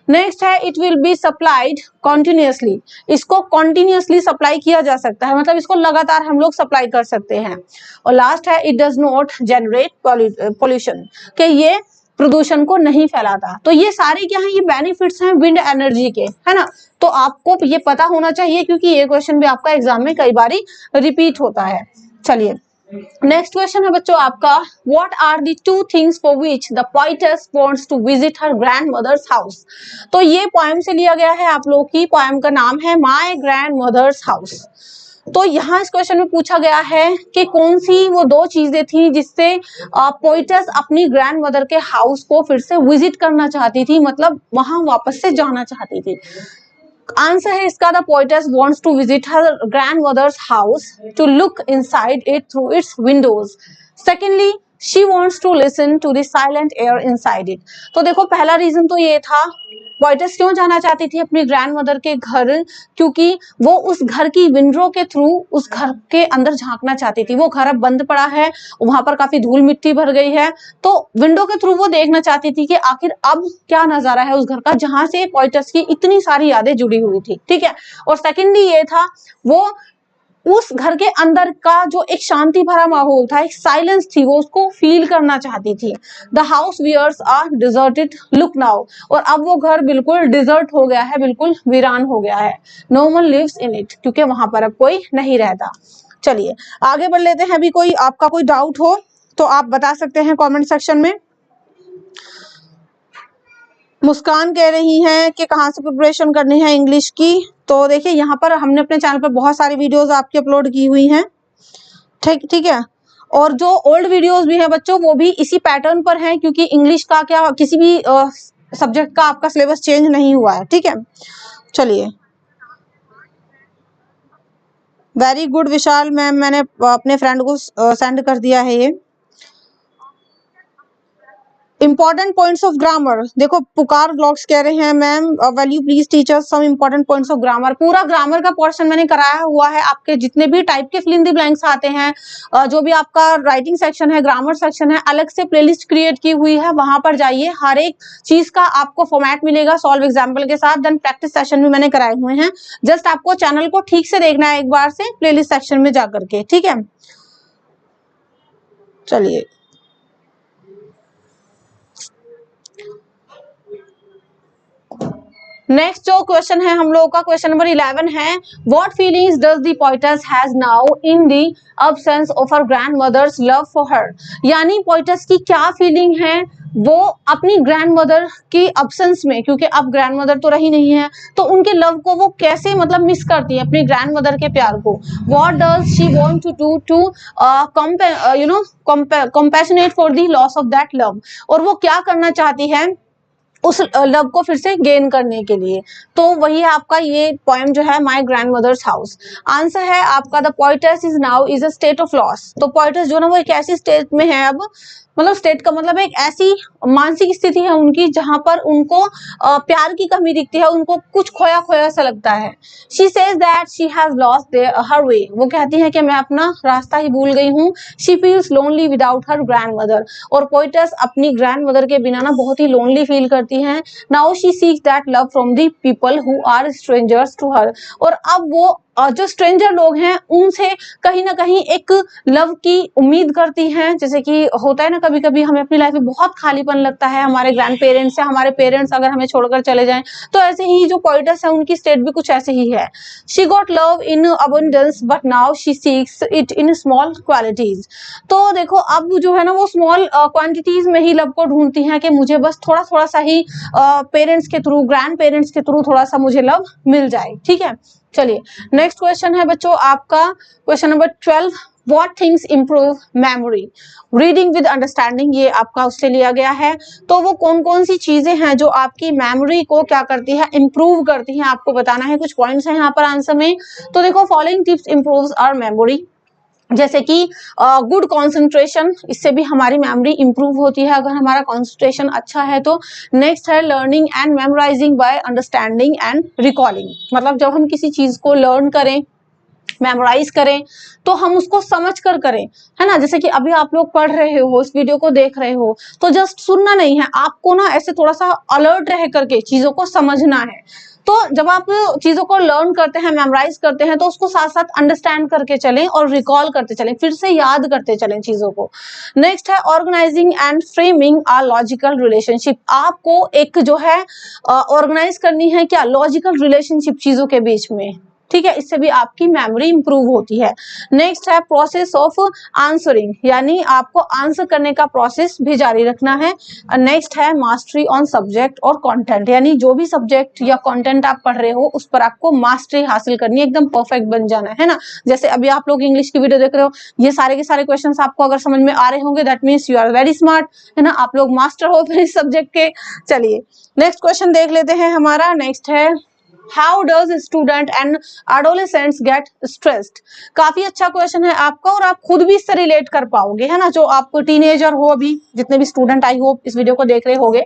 नेक्स्ट है it will be supplied continuously, इसको कॉन्टिन्यूसली सप्लाई किया जा सकता है, मतलब इसको लगातार हम लोग सप्लाई कर सकते हैं। और लास्ट है it does not generate pollution, कि ये प्रदूषण को नहीं फैलाता। तो ये सारे क्या हैं, ये बेनिफिट्स हैं विंड एनर्जी के, है ना। तो आपको ये पता होना चाहिए क्योंकि ये क्वेश्चन भी आपका एग्जाम में कई बार रिपीट होता है। चलिए नेक्स्ट क्वेश्चन है बच्चों आपका, what are the two things for which the poetess wants to visit her grand mother's house. तो ये पोएम से लिया गया है, आप लोग की पोएम का नाम है माय ग्रैंड मदर्स हाउस। तो यहाँ इस क्वेश्चन में पूछा गया है कि कौन सी वो दो चीजें थी जिससे पोएटेस अपनी ग्रैंड मदर के हाउस को फिर से विजिट करना चाहती थी, मतलब वहां वापस से जाना चाहती थी। आंसर है इसका, the poetess wants to visit her grandmother's house to look inside it through its windows. Secondly she wants to listen to the silent air inside it. तो देखो पहला रीजन तो ये था, पोएटेस क्यों जाना चाहती थी अपनी ग्रैंडमदर के घर, क्योंकि वो उस घर की विंडो के थ्रू उस घर के अंदर झांकना चाहती थी। वो घर अब बंद पड़ा है, वहां पर काफी धूल मिट्टी भर गई है, तो विंडो के थ्रू वो देखना चाहती थी कि आखिर अब क्या नजारा है उस घर का जहां से पोएटेस की इतनी सारी यादें जुड़ी हुई थी, ठीक है। और सेकेंडली ये था, वो उस घर के अंदर का जो एक शांति भरा माहौल था, एक साइलेंस थी, वो उसको फील करना चाहती थी। The house wears are deserted look now, और अब वो घर बिल्कुल डिजर्ट हो गया है, बिल्कुल वीरान हो गया है। No one lives in it, क्योंकि वहां पर अब कोई नहीं रहता। चलिए आगे बढ़ लेते हैं। अभी कोई आपका कोई डाउट हो तो आप बता सकते हैं कमेंट सेक्शन में। मुस्कान कह रही हैं कि कहाँ से प्रिपरेशन करनी है इंग्लिश की। तो देखिए यहाँ पर हमने अपने चैनल पर बहुत सारी वीडियोस आपकी अपलोड की हुई हैं, ठीक है। और जो ओल्ड वीडियोस भी हैं बच्चों वो भी इसी पैटर्न पर हैं, क्योंकि इंग्लिश का क्या किसी भी सब्जेक्ट का आपका सिलेबस चेंज नहीं हुआ है, ठीक है। चलिए वेरी गुड विशाल मैम, मैंने अपने फ्रेंड को सेंड कर दिया है ये। इंपॉर्टेंट पॉइंट्स ऑफ ग्रामर, देखो पुकार ब्लॉग्स कह रहे हैं ma'am will you please teach us some important points of grammar. पूरा ग्रामर का पोर्शन मैंने कराया हुआ है, आपके जितने भी टाइप के फिल इन द ब्लैंक्स आते हैं, जो भी आपका राइटिंग सेक्शन है, ग्रामर सेक्शन है, अलग से प्लेलिस्ट क्रिएट की हुई है, वहां पर जाइए, हर एक चीज का आपको फॉर्मेट मिलेगा सॉल्व एग्जाम्पल के साथ। देन प्रैक्टिस सेशन भी मैंने कराए हुए हैं, जस्ट आपको चैनल को ठीक से देखना है एक बार से प्लेलिस्ट सेक्शन में जाकर के, ठीक है। चलिए नेक्स्ट जो क्वेश्चन है हम लोगों का क्वेश्चन नंबर 11 है, what feelings does the poetess has now in the absence of her grandmother's love for her. यानी पोएटेस की क्या फीलिंग है वो अपनी ग्रैंडमदर की अब्सेंस में, क्योंकि अब ग्रैंडमदर तो रही नहीं है, तो उनके लव को वो कैसे मतलब मिस करती है, अपनी ग्रैंडमदर के प्यार को। What does she want to do to compassionate for the loss of that love, और वो क्या करना चाहती है उस लव को फिर से गेन करने के लिए। तो वही आपका ये पोएम जो है माय ग्रैंडमदर्स हाउस। आंसर है आपका the poetess is now is a state of loss. तो पोएटेस जो ना वो एक ऐसी स्टेट में है अब, मतलब स्टेट का मतलब एक ऐसी मानसिक स्थिति है उनकी जहां पर उनको प्यार की कमी दिखती है, उनको कुछ खोया खोया सा लगता है। She says that she has lost her way, वो कहती है कि मैं अपना रास्ता ही भूल गई हूँ। She feels lonely without her grandmother, और पोएटेस अपनी ग्रैंडमदर के बिना ना बहुत ही लोनली फील करती हैं। Now she seeks that love from the people who are strangers to her, और अब वो जो स्ट्रेंजर लोग हैं उनसे कहीं ना कहीं एक लव की उम्मीद करती हैं। जैसे कि होता है ना कभी कभी हमें अपनी लाइफ में बहुत खालीपन लगता है हमारे ग्रैंड पेरेंट्स से, हमारे पेरेंट्स अगर हमें छोड़कर चले जाएं, तो ऐसे ही जो पोएटेस है उनकी स्टेट भी कुछ ऐसे ही है। She got love in abundance but now she seeks it in small qualities. तो देखो अब जो है ना वो स्मॉल क्वांटिटीज में ही लव को ढूंढती हैं कि मुझे बस थोड़ा थोड़ा सा ही पेरेंट्स के थ्रू, ग्रैंड पेरेंट्स के थ्रू थोड़ा सा मुझे लव मिल जाए, ठीक है। चलिए नेक्स्ट क्वेश्चन है बच्चों आपका question number 12, What things improve memory? Reading with understanding, ये आपका उससे लिया गया है। तो वो कौन कौन सी चीजें हैं जो आपकी मेमोरी को क्या करती है, इंप्रूव करती हैं, आपको बताना है। कुछ पॉइंट्स हैं यहाँ पर आंसर में। तो देखो, following tips improves our memory, जैसे कि गुड कंसंट्रेशन, इससे भी हमारी मेमोरी इंप्रूव होती है अगर हमारा कंसंट्रेशन अच्छा है तो। नेक्स्ट है learning and memorising by understanding and recalling, मतलब जब हम किसी चीज को लर्न करें, मेमोराइज करें, तो हम उसको समझ कर करें, है ना। जैसे कि अभी आप लोग पढ़ रहे हो, इस वीडियो को देख रहे हो, तो जस्ट सुनना नहीं है आपको ना, ऐसे थोड़ा सा अलर्ट रह करके चीजों को समझना है। तो जब आप चीजों को लर्न करते हैं, मेमोराइज करते हैं, तो उसको साथ साथ अंडरस्टैंड करके चलें और रिकॉल करते चलें, फिर से याद करते चलें चीजों को। नेक्स्ट है organising and framing a logical relationship, आपको एक जो है ऑर्गेनाइज करनी है क्या, लॉजिकल रिलेशनशिप चीजों के बीच में, ठीक है। इससे भी आपकी मेमोरी इंप्रूव होती है। नेक्स्ट है प्रोसेस ऑफ आंसरिंग, यानी आपको आंसर करने का प्रोसेस भी जारी रखना है। नेक्स्ट है मास्टरी ऑन सब्जेक्ट और कंटेंट, यानी जो भी सब्जेक्ट या कंटेंट आप पढ़ रहे हो उस पर आपको मास्टरी हासिल करनी है, एकदम परफेक्ट बन जाना है ना। जैसे अभी आप लोग इंग्लिश की वीडियो देख रहे हो, ये सारे के सारे क्वेश्चंस आपको अगर समझ में आ रहे होंगे, that means you are very smart, है ना, आप लोग मास्टर हो फिर इस सब्जेक्ट के। चलिए नेक्स्ट क्वेश्चन देख लेते हैं हमारा। नेक्स्ट है How does student and adolescents get stressed? काफी अच्छा क्वेश्चन है आपका, और आप खुद भी इससे रिलेट कर पाओगे, है ना, जो आप टीनेजर हो, अभी जितने भी स्टूडेंट आई होप इस वीडियो को देख रहे होंगे।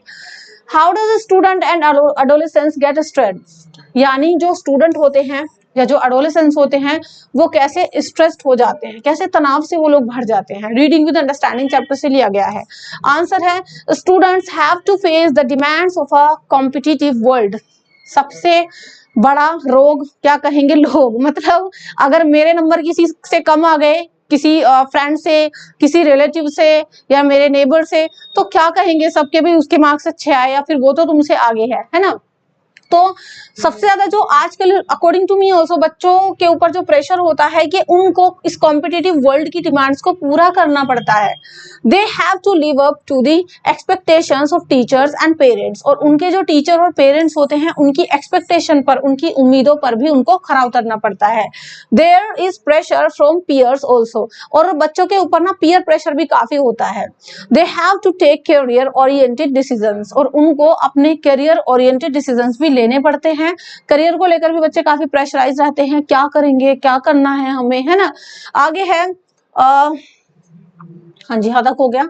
How does student and adolescents get stressed? यानी जो स्टूडेंट होते हैं या जो एडोलेसेंस होते हैं वो कैसे स्ट्रेस्ड हो जाते हैं, कैसे तनाव से वो लोग भर जाते हैं। रीडिंग विद अंडरस्टैंडिंग चैप्टर से लिया गया है। आंसर है students have to face the demands of a competitive world. सबसे बड़ा रोग क्या कहेंगे लोग, मतलब अगर मेरे नंबर किसी से कम आ गए, किसी फ्रेंड से, किसी रिलेटिव से या मेरे नेबर से, तो क्या कहेंगे सबके भी उसके मार्क्स अच्छे आए या फिर वो तो तुमसे आगे है ना। तो सबसे ज्यादा जो आजकल अकॉर्डिंग टू मी ऑल्सो बच्चों के ऊपर जो प्रेशर होता है कि उनको इस कॉम्पिटिटिव वर्ल्ड की डिमांड्स को पूरा करना पड़ता है। They have to live up to the expectations of teachers and parents, और उनके जो टीचर और पेरेंट्स होते हैं उनकी एक्सपेक्टेशन पर, उनकी उम्मीदों पर भी उनको खरा उतरना पड़ता है। There is pressure from peers also, और बच्चों के ऊपर ना पीयर प्रेशर भी काफी होता है। They have to take career oriented decisions, और उनको अपने करियर ओरिएंटेड डिसीजंस भी लेने पड़ते हैं। करियर को लेकर भी बच्चे काफी प्रेशराइज रहते हैं, क्या करेंगे, क्या करना है हमें, है ना। आगे है हाँ जी, हाँ तक हो गया।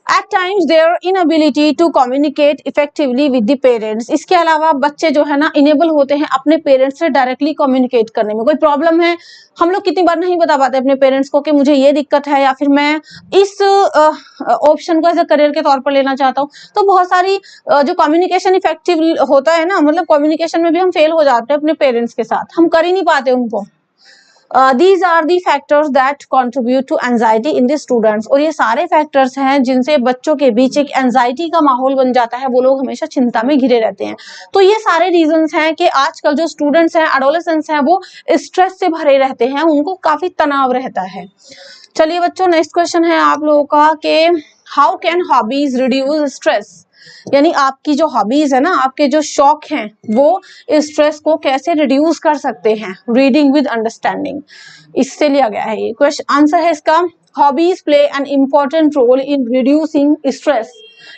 At times their inability to communicate effectively with the parents, इसके अलावा बच्चे जो है ना इनेबल होते हैं अपने पेरेंट्स से डायरेक्टली कम्युनिकेट करने में। कोई प्रॉब्लम है, हम लोग कितनी बार नहीं बता पाते अपने पेरेंट्स को कि मुझे ये दिक्कत है या फिर मैं इस ऑप्शन को एज अ करियर के तौर पर लेना चाहता हूँ। तो बहुत सारी जो कम्युनिकेशन इफेक्टिव होता है ना, मतलब कम्युनिकेशन में भी हम फेल हो जाते हैं अपने पेरेंट्स के साथ, हम कर ही नहीं पाते उनको। These are the factors that contribute to anxiety in the students, और ये सारे फैक्टर्स हैं जिनसे बच्चों के बीच एक एंजाइटी का माहौल बन जाता है, वो लोग हमेशा चिंता में घिरे रहते हैं। तो ये सारे रीजंस हैं कि आजकल जो स्टूडेंट्स हैं, एडोलेसेंट्स हैं, वो स्ट्रेस से भरे रहते हैं, उनको काफी तनाव रहता है। चलिए बच्चों नेक्स्ट क्वेश्चन है आप लोगों का कि how can hobbies reduce stress, यानी आपकी जो हॉबीज है ना, आपके जो शौक हैं, वो स्ट्रेस को कैसे रिड्यूस कर सकते हैं। रीडिंग विद अंडरस्टैंडिंग इससे लिया गया है ये क्वेश्चन। आंसर है इसका hobbies play an important role in reducing stress,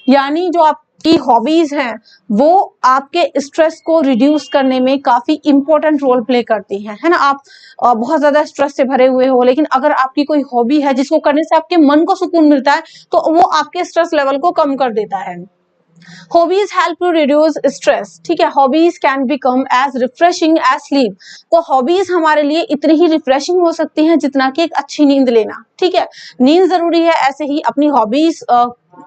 यानी जो आपकी हॉबीज हैं वो आपके स्ट्रेस को रिड्यूस करने में काफी इंपॉर्टेंट रोल प्ले करती हैं, है ना। आप बहुत ज्यादा स्ट्रेस से भरे हुए हो, लेकिन अगर आपकी कोई हॉबी है जिसको करने से आपके मन को सुकून मिलता है, तो वो आपके स्ट्रेस लेवल को कम कर देता है। Hobbies help to reduce stress, ठीक है। Hobbies can become as refreshing as sleep, तो हॉबीज हमारे लिए इतनी ही रिफ्रेशिंग हो सकती हैं जितना कि एक अच्छी नींद लेना, ठीक है। नींद जरूरी है, ऐसे ही अपनी हॉबीज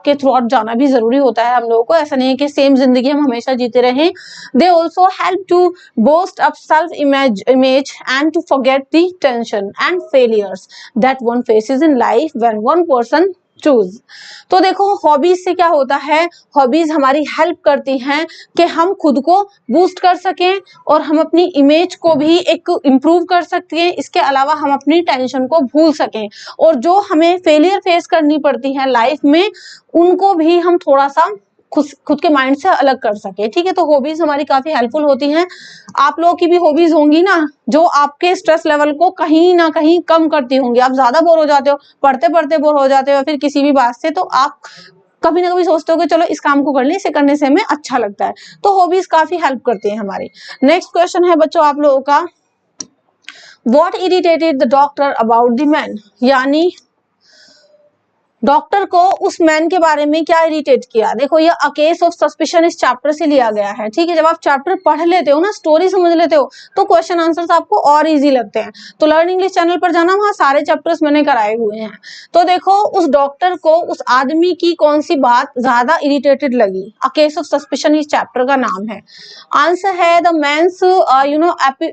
के थ्रू आउट जाना भी जरूरी होता है हम लोगों को। ऐसा नहीं है कि सेम जिंदगी हम हमेशा जीते रहें। They also help to boost up self image and to forget the tension and failures that one faces in life when one person choose. तो देखो हॉबीज से क्या होता है, हॉबीज हमारी हेल्प करती हैं कि हम खुद को बूस्ट कर सकें और हम अपनी इमेज को भी एक इम्प्रूव कर सकते हैं। इसके अलावा हम अपनी टेंशन को भूल सकें, और जो हमें फेलियर फेस करनी पड़ती है लाइफ में, उनको भी हम थोड़ा सा खुद के माइंड से अलग कर सके। ठीक है, तो हॉबीज हमारी काफी हेल्पफुल होती हैं। आप लोगों की भी हॉबीज होंगी ना जो आपके स्ट्रेस लेवल को कहीं ना कहीं कम करती होंगी। आप ज्यादा बोर हो जाते हो, पढ़ते पढ़ते बोर हो जाते हो, फिर किसी भी बात से, तो आप कभी ना कभी सोचते हो कि चलो इस काम को कर ले, इसे करने से हमें अच्छा लगता है। तो हॉबीज काफी हेल्प करती है हमारी। नेक्स्ट क्वेश्चन है बच्चों आप लोगों का, what irritated the doctor about the man, यानी डॉक्टर को उस मैन के बारे में क्या इरिटेट किया। देखो ये अ केस ऑफ सस्पिशन इस चैप्टर से लिया गया है। ठीक है, जब आप चैप्टर पढ़ लेते हो ना, स्टोरी समझ लेते हो, तो क्वेश्चन आंसर्स आपको और इजी लगते हैं। तो लर्न इंग्लिश चैनल पर जाना, वहां सारे चैप्टर्स मैंने कराए हुए हैं। तो देखो उस डॉक्टर को उस आदमी की कौन सी बात ज्यादा इरिटेटेड लगी। अ केस ऑफ सस्पिशन इस चैप्टर का नाम है। आंसर है the man's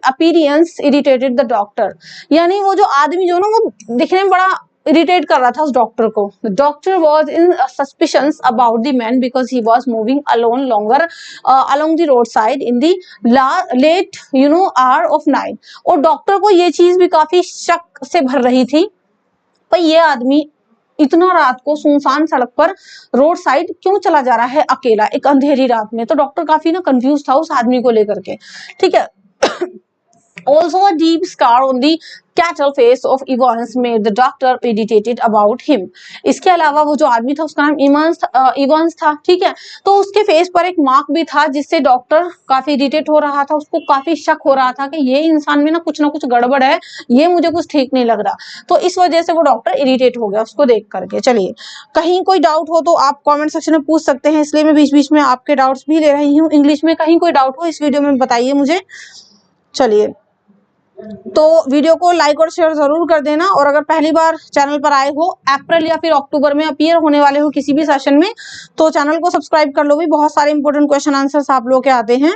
appearance irritated the doctor, यानी वो जो आदमी जो ना वो दिखने में बड़ा इरिटेट कर रहा था उस डॉक्टर को। The doctor was in suspicions about the man because he was moving alone longer along the road side in the late hour of night. और डॉक्टर को ये चीज भी काफी शक से भर रही थी, पर ये आदमी इतना रात को सुनसान सड़क पर रोड साइड क्यों चला जा रहा है अकेला, एक अंधेरी रात में। तो डॉक्टर काफी ना कंफ्यूज था उस आदमी को लेकर के। ठीक है, also a deep scar on the cattle face of Evans made the doctor irritated about him। इसके अलावा वो जो आदमी था उसका नाम इवांस था। ठीक है, तो उसके फेस पर एक मार्क भी था जिससे डॉक्टर काफी इरिटेट हो रहा था। उसको काफी शक हो रहा था कि ये इंसान में ना कुछ गड़बड़ है, ये मुझे कुछ ठीक नहीं लग रहा। तो इस वजह से वो डॉक्टर इरिटेट हो गया उसको देख करके। चलिए, कहीं कोई डाउट हो तो आप कॉमेंट सेक्शन में पूछ सकते हैं, इसलिए मैं बीच बीच में आपके डाउट्स भी ले रही हूँ इंग्लिश में। कहीं कोई डाउट हो इस वीडियो में बताइए मुझे। चलिए, तो वीडियो को लाइक और शेयर जरूर कर देना, और अगर पहली बार चैनल पर आए हो, अप्रैल या फिर अक्टूबर में अपीयर होने वाले हो किसी भी सेशन में, तो चैनल को सब्सक्राइब कर लो भी। बहुत सारे इंपॉर्टेंट क्वेश्चन आंसर्स आप लोग के आते हैं।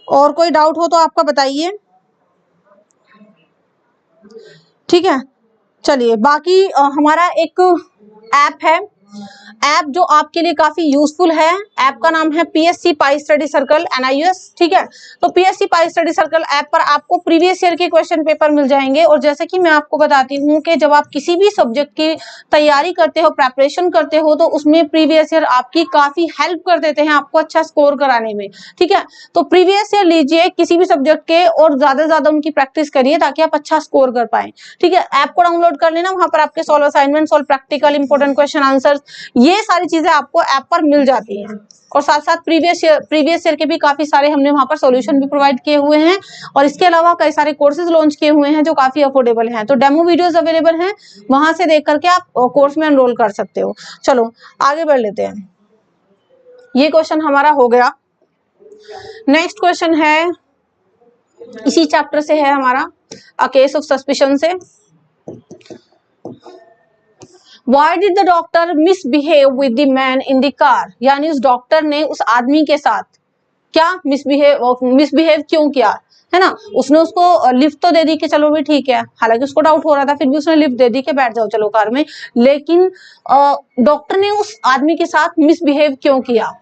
और कोई डाउट हो तो आपका बताइए। ठीक है, चलिए, बाकी हमारा एक ऐप है, ऐप जो आपके लिए काफी यूजफुल है। ऐप का नाम है पीएससी पाई स्टडी सर्कल NIUS। ठीक है, तो पीएससी पाई स्टडी सर्कल ऐप पर आपको प्रीवियस ईयर के क्वेश्चन पेपर मिल जाएंगे। और जैसे कि मैं आपको बताती हूँ कि जब आप किसी भी सब्जेक्ट की तैयारी करते हो, प्रेपरेशन करते हो, तो उसमें प्रीवियस ईयर आपकी काफी हेल्प कर देते हैं आपको अच्छा स्कोर कराने में। ठीक है, तो प्रीवियस ईयर लीजिए किसी भी सब्जेक्ट के, और ज्यादा से ज्यादा उनकी प्रैक्टिस करिए ताकि आप अच्छा स्कोर कर पाए। ठीक है, ऐप को डाउनलोड कर लेना, वहां पर आपके solve assignment, solve practical, important question answer, ये सारी चीजें आपको ऐप पर मिल जाती हैं। और साथ साथ प्रीवियस ईयर के भी काफी सारे हमने वहां पर सॉल्यूशन भी प्रोवाइड किए हुए हैं। और इसके अलावा कई सारे कोर्सेज लॉन्च किए हुए हैं जो काफी अफोर्डेबल हैं। तो डेमो वीडियोस अवेलेबल हैं, वहां से देख करके आप कोर्स में एनरोल कर सकते हो। चलो आगे बढ़ लेते हैं। ये क्वेश्चन हमारा हो गया। नेक्स्ट क्वेश्चन है, इसी चैप्टर से है हमारा, अ केस ऑफ सस्पिशन से। Why did the doctor misbehave with the man in the car? यानी उस डॉक्टर ने उस आदमी के साथ क्या मिसबिहेव क्यों किया, है ना। उसने उसको लिफ्ट तो दे दी कि चलो भी ठीक है, हालांकि उसको डाउट हो रहा था, फिर भी उसने लिफ्ट दे दी कि बैठ जाओ चलो कार में। लेकिन डॉक्टर ने उस आदमी के साथ मिसबिहेव क्यों किया।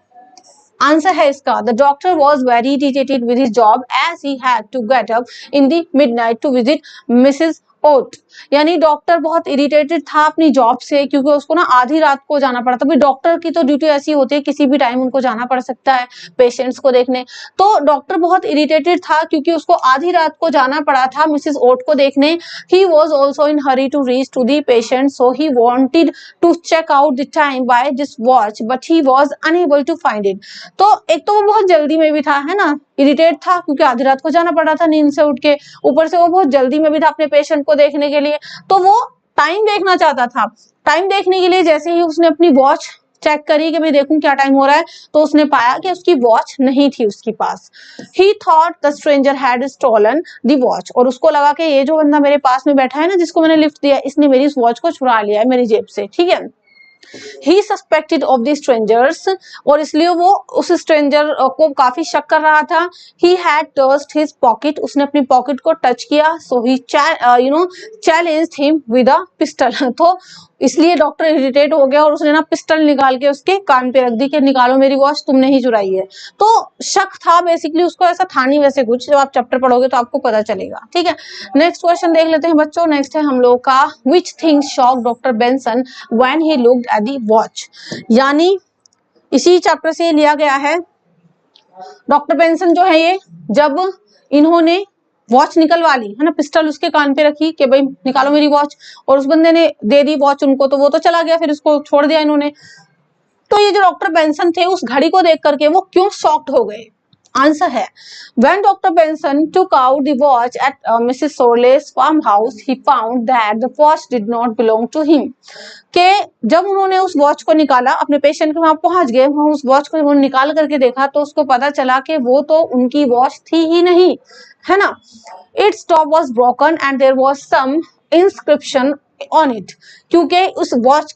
आंसर है इसका, the doctor was very irritated with his job as he had to get up in the midnight to visit Mrs Ott. यानी डॉक्टर बहुत इरिटेटेड था अपनी जॉब से, क्योंकि उसको ना आधी रात को जाना पड़ा था। भाई डॉक्टर की तो ड्यूटी ऐसी होती है, किसी भी टाइम उनको जाना पड़ सकता है पेशेंट्स को देखने। तो डॉक्टर बहुत इरिटेटेड था क्योंकि उसको आधी रात को जाना पड़ा था मिसेस ओट को देखने। He was also in hurry to reach to the patient, so he wanted to check out the time by this watch, but he was unable to find it. तो एक तो वो बहुत जल्दी में भी था, है ना, इरिटेट था क्योंकि आधी रात को जाना पड़ा था नींद से उठ के, ऊपर से वो बहुत जल्दी में भी था अपने पेशेंट को देखने के लिए। तो वो टाइम देखना चाहता था। टाइम देखने के लिए जैसे ही उसने अपनी वॉच चेक करी कि मैं देखूं क्या टाइम हो रहा है, तो उसने पाया कि उसकी वॉच नहीं थी उसके पास। He thought the stranger had stolen the watch. और उसको लगा कि ये जो बंदा मेरे पास में बैठा है ना, जिसको मैंने लिफ्ट दिया, इसने मेरी इस वॉच को चुरा लिया है मेरी जेब से। ठीक है, ही सस्पेक्टेड ऑफ द स्ट्रेंजर्स, और इसलिए वो उस स्ट्रेंजर को काफी शक कर रहा था। He had touched his pocket, उसने अपनी पॉकेट को टच किया। So he challenged him with a pistol. तो इसलिए डॉक्टर इरिटेट हो गया और उसने ना पिस्टल निकाल के उसके कान पे रख दी कि निकालो मेरी वॉच, तुमने ही चुराई है। तो शक था बेसिकली उसको, ऐसा था नहीं वैसे कुछ, जब आप चैप्टर पढ़ोगे तो आपको पता चलेगा। ठीक है, नेक्स्ट क्वेश्चन देख लेते हैं बच्चों। नेक्स्ट है हम लोग का which thing shock doctor Benson when he looked at the watch. यानी इसी चैप्टर से लिया गया है। डॉक्टर बेंसन जो है ये, जब इन्होंने वॉच निकलवा ली है ना, पिस्टल उसके कान पे रखी कि भाई निकालो मेरी वॉच, और उस बंदे ने दे दी वॉच उनको, तो वो तो चला गया, फिर उसको छोड़ दिया इन्होंने। तो ये जो डॉक्टर बेंसन थे उस घड़ी को देख करके वो क्यों शॉक्ड हो गए? आंसर है when Dr. Benson took out the watch at Mrs. Sorley's farmhouse, he found that the watch did not belong to him. के जब उन्होंने उस वॉच को निकाला, अपने पेशेंट के वहां पहुंच गए, वहां उस वॉच को निकाल करके देखा तो उसको पता चला कि वो तो उनकी वॉच थी ही नहीं, है ना। Its top was broken and there was some inscription on it. क्योंकि उस वॉच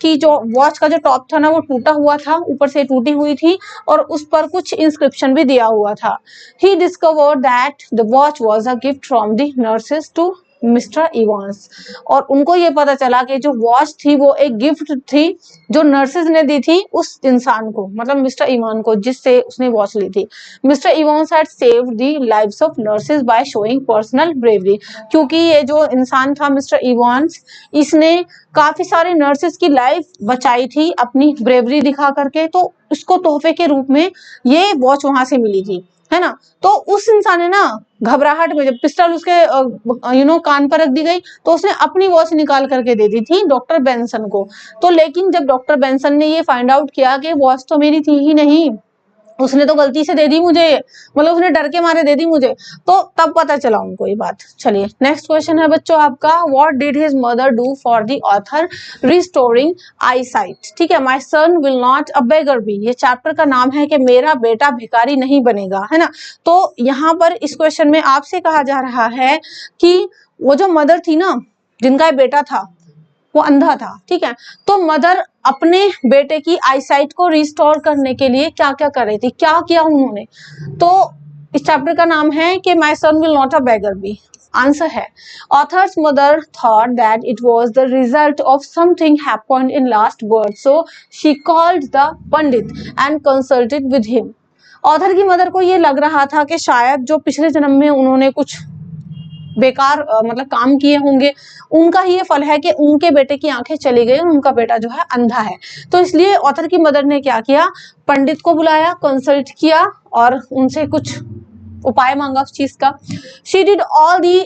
का जो टॉप था ना वो टूटा हुआ था, ऊपर से टूटी हुई थी और उस पर कुछ इंस्क्रिप्शन भी दिया हुआ था। He discovered that the watch was a gift from the nurses to mister Evans, और उनको ये पता चला कि जो वॉच थी वो एक गिफ्ट थी जो नर्सेज ने दी थी उस इंसान को, मतलब मिस्टर इवान को, जिससे उसने वॉच ली थी। Mister Evans had saved the lives of nurses by showing personal bravery. क्योंकि ये जो इंसान था मिस्टर इवांस, इसने काफी सारे नर्सेज की लाइफ बचाई थी अपनी ब्रेवरी दिखा करके, तो उसको तोहफे के रूप में ये वॉच वहां से मिली थी, है ना। तो उस इंसान ने ना घबराहट में, जब पिस्टल उसके कान पर रख दी गई तो उसने अपनी वॉच निकाल करके दे दी थी डॉक्टर बेंसन को। तो लेकिन जब डॉक्टर बेंसन ने ये फाइंड आउट किया कि वॉच तो मेरी थी ही नहीं, उसने तो गलती से दे दी मुझे, मतलब उसने डर के मारे दे दी मुझे, तो तब पता चला उनको ये बात। चलिए नेक्स्ट क्वेश्चन है बच्चों आपका, what did his mother do for the author restoring eye sight. ठीक है, my son will not a beggar be, ये चैप्टर का नाम है कि मेरा बेटा भिखारी नहीं बनेगा, है ना। तो यहाँ पर इस क्वेश्चन में आपसे कहा जा रहा है कि वो जो मदर थी ना, जिनका बेटा था वो अंधा था, ठीक है, तो मदर अपने बेटे की आईसाइट को रिस्टोर करने के लिए क्या क्या कर रही थी, क्या किया उन्होंने। तो इस चैप्टर का नाम है कि my son will not a beggar be. Answer है author's mother thought that it was the result of something happened in last birth, so she called the pandit and consulted with him. Author की mother को ये लग रहा था कि शायद जो पिछले जन्म में उन्होंने कुछ बेकार मतलब काम किए होंगे, उनका ही ये फल है कि उनके बेटे की आंखें चली गई और उनका बेटा जो है अंधा है। तो इसलिए ऑथर की मदर ने क्या किया, पंडित को बुलाया, कंसल्ट किया और उनसे कुछ उपाय मांगा उस चीज का। She did all the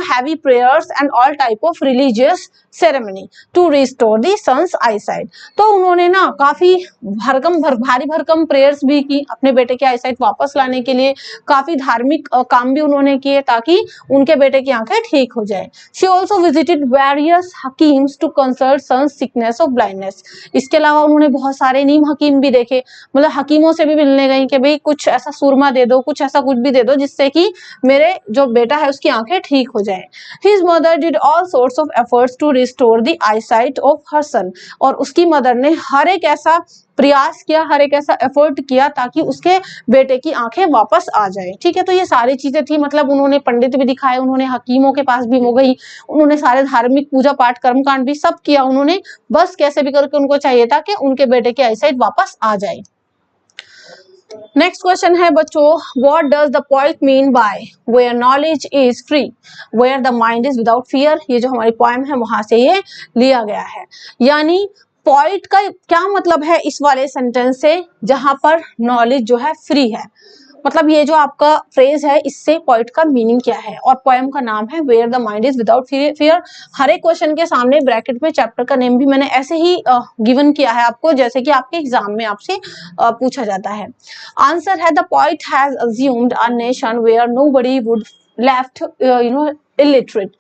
heavy prayers and all type of religious ceremony to restore the son's eyesight. तो उन्होंने ना काफी भारी भरकम प्रेयर्स भी की अपने बेटे के आईसाइट वापस लाने के लिए, काफी धार्मिक काम भी उन्होंने किए ताकि उनके बेटे की आंखें ठीक हो जाए। She also visited various hakims to consult son's sickness of blindness. इसके अलावा उन्होंने बहुत सारे नीम हकीम भी देखे, मतलब हकीमों से भी मिलने गई कि भाई कुछ ऐसा सूरमा दे दो, कुछ ऐसा कुछ भी दे दो जिससे कि मेरे जो बेटा है उसकी आंखें ठीक हो जाए। His mother did all sorts of efforts to restore the eyesight of her son. और उसकी मदर ने हर एक ऐसा प्रयास किया, हर एक ऐसा एफर्ट किया ताकि उसके बेटे की आंखें वापस आ जाए। ठीक है, तो ये सारी चीजें थी, मतलब उन्होंने पंडित भी दिखाए, उन्होंने हकीमों के पास भी हो गई, उन्होंने सारे धार्मिक पूजा पाठ कर्मकांड भी सब किया उन्होंने, बस कैसे भी करके उनको चाहिए था कि उनके बेटे की आईसाइट वापस आ जाए। नेक्स्ट क्वेश्चन है बच्चों, what does the poet mean by where knowledge is free where the mind is without fear. ये जो हमारी पोएम है वहां से ये लिया गया है। यानी पोएट का क्या मतलब है इस वाले सेंटेंस से, जहां पर नॉलेज जो है फ्री है, मतलब ये जो आपका फ्रेज है इससे पोएट का मीनिंग क्या है। और पोएम का नाम है where the mind is without fear. हर एक क्वेश्चन के सामने ब्रैकेट में चैप्टर का नेम भी मैंने ऐसे ही गिवन किया है आपको, जैसे कि आपके एग्जाम में आपसे पूछा जाता है। आंसर है the poet has assumed a nation where nobody would left illiterate.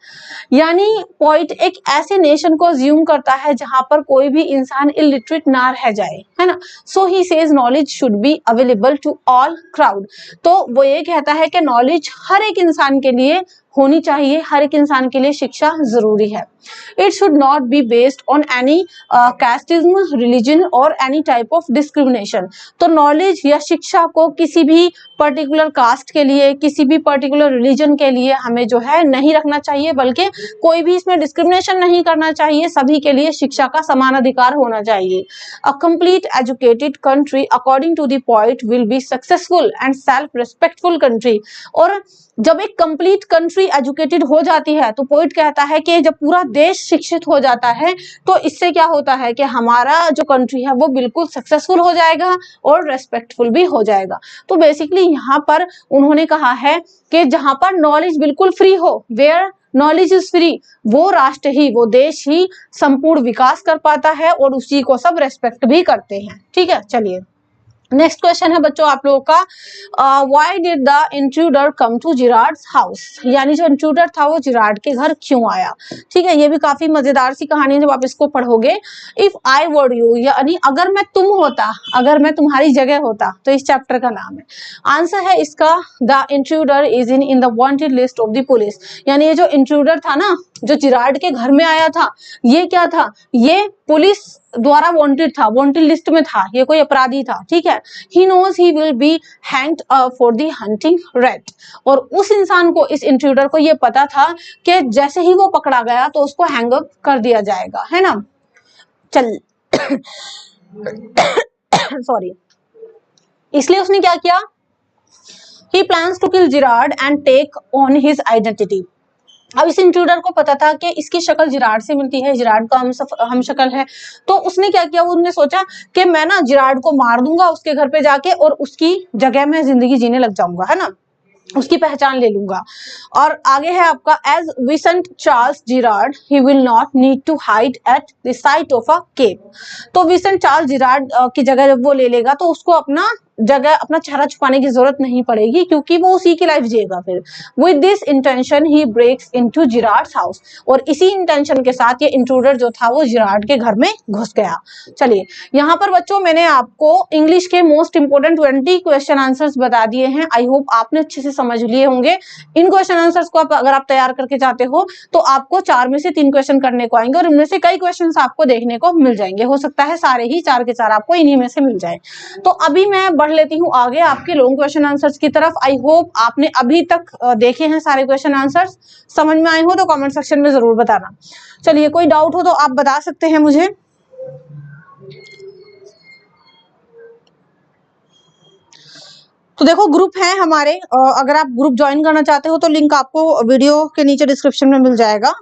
यानी पोइट एक ऐसे नेशन को अज्यूम करता है जहां पर कोई भी इंसान इलिटरेट ना रह जाए, है ना। So he says knowledge should be available to all crowd. तो वो ये कहता है कि नॉलेज हर एक इंसान के लिए होनी चाहिए, हर एक इंसान के लिए शिक्षा जरूरी है। It should not be based on any casteism, religion और एनी टाइप ऑफ डिस्क्रिमिनेशन। तो नॉलेज या शिक्षा को किसी भी पर्टिकुलर कास्ट के लिए, किसी भी पर्टिकुलर रिलीजन के लिए हमें जो है नहीं रखना चाहिए, बल्कि कोई भी इसमें डिस्क्रिमिनेशन नहीं करना चाहिए, सभी के लिए शिक्षा का समान अधिकार होना चाहिए। A complete educated country according to the poet will be successful and self respectful country. और जब एक कंप्लीट कंट्री एजुकेटेड हो जाती है तो पोइट कहता है कि जब पूरा देश शिक्षित हो जाता है तो इससे क्या होता है कि हमारा जो कंट्री है वो बिल्कुल सक्सेसफुल हो जाएगा और रेस्पेक्टफुल भी हो जाएगा। तो बेसिकली यहाँ पर उन्होंने कहा है कि जहां पर नॉलेज बिल्कुल फ्री हो, वेयर नॉलेज इज फ्री, वो राष्ट्र ही, वो देश ही संपूर्ण विकास कर पाता है और उसी को सब रेस्पेक्ट भी करते हैं। ठीक है, चलिए नेक्स्ट क्वेश्चन है बच्चों आप लोगों का, why did the intruder come to Girard's house, यानी जो इंट्रूडर था वो जिरार्ड के घर क्यों आया। ठीक है, ये भी काफी मजेदार सी कहानी है जब आप इसको पढ़ोगे। इफ आई वर यू, यानी अगर मैं तुम होता, अगर मैं तुम्हारी जगह होता, तो इस चैप्टर का नाम है। आंसर है इसका the intruder is in the wanted list of the police, यानी ये जो इंट्रूडर था ना, जो जिरार्ड के घर में आया था, ये क्या था, ये पुलिस द्वारा वांटेड था, वांटेड लिस्ट में था, ये कोई अपराधी था। ठीक है, he knows he will be hanged for the hunting rat, और उस इंसान को, इस इंट्रूडर को ये पता था कि जैसे ही वो पकड़ा गया तो उसको हैंग अप कर दिया जाएगा, है ना। चल सॉरी, इसलिए उसने क्या किया, he plans to kill Girard and take on his identity. अब इस इंट्रूडर को पता था कि इसकी शक्ल जिरार्ड से मिलती है, जिरार्ड का हम शक्ल है, तो उसने क्या किया, उसने सोचा कि मैं ना जिरार्ड को मार दूंगा उसके घर पे जाके और उसकी जगह में जिंदगी जीने लग जाऊंगा, है ना, उसकी पहचान ले लूंगा। और आगे है आपका, as Vincent Charles Girard he will not need to hide at the sight of a cave. तो विसेंट चार्ल्स जिरार्ड की जगह जब वो ले लेगा तो उसको अपना जगह, अपना चेहरा छुपाने की जरूरत नहीं पड़ेगी, क्योंकि वो उसी की लाइफ जिएगा फिर। With this intention he breaks into Girard's house, और इसी इंटेंशन के साथ ये इंट्रूडर जो था वो जिरार्ड के घर में घुस गया। चलिए यहाँ पर बच्चों मैंने आपको इंग्लिश के मोस्ट इंपोर्टेंट 20 क्वेश्चन आंसर्स बता दिए हैं। आई होप आपने अच्छे से समझ लिए होंगे। इन क्वेश्चन आंसर्स को अगर आप तैयार करके जाते हो तो आपको 4 में से 3 क्वेश्चन करने को आएंगे और इनमें से कई क्वेश्चन आपको देखने को मिल जाएंगे। हो सकता है सारे ही 4 के 4 आपको इन्हीं में से मिल जाए। तो अभी मैं बढ़ लेती हूँ आगे आपके लॉन्ग क्वेश्चन आंसर्स की तरफ। आई होप आपने अभी तक देखे हैं सारे क्वेश्चन आंसर्स, समझ में आए हो तो कमेंट सेक्शन में जरूर बताना। चलिए कोई डाउट हो तो आप बता सकते हैं मुझे। तो देखो ग्रुप है हमारे, अगर आप ग्रुप ज्वाइन करना चाहते हो तो लिंक आपको वीडियो के नीचे डिस्क्रिप्शन में मिल जाएगा।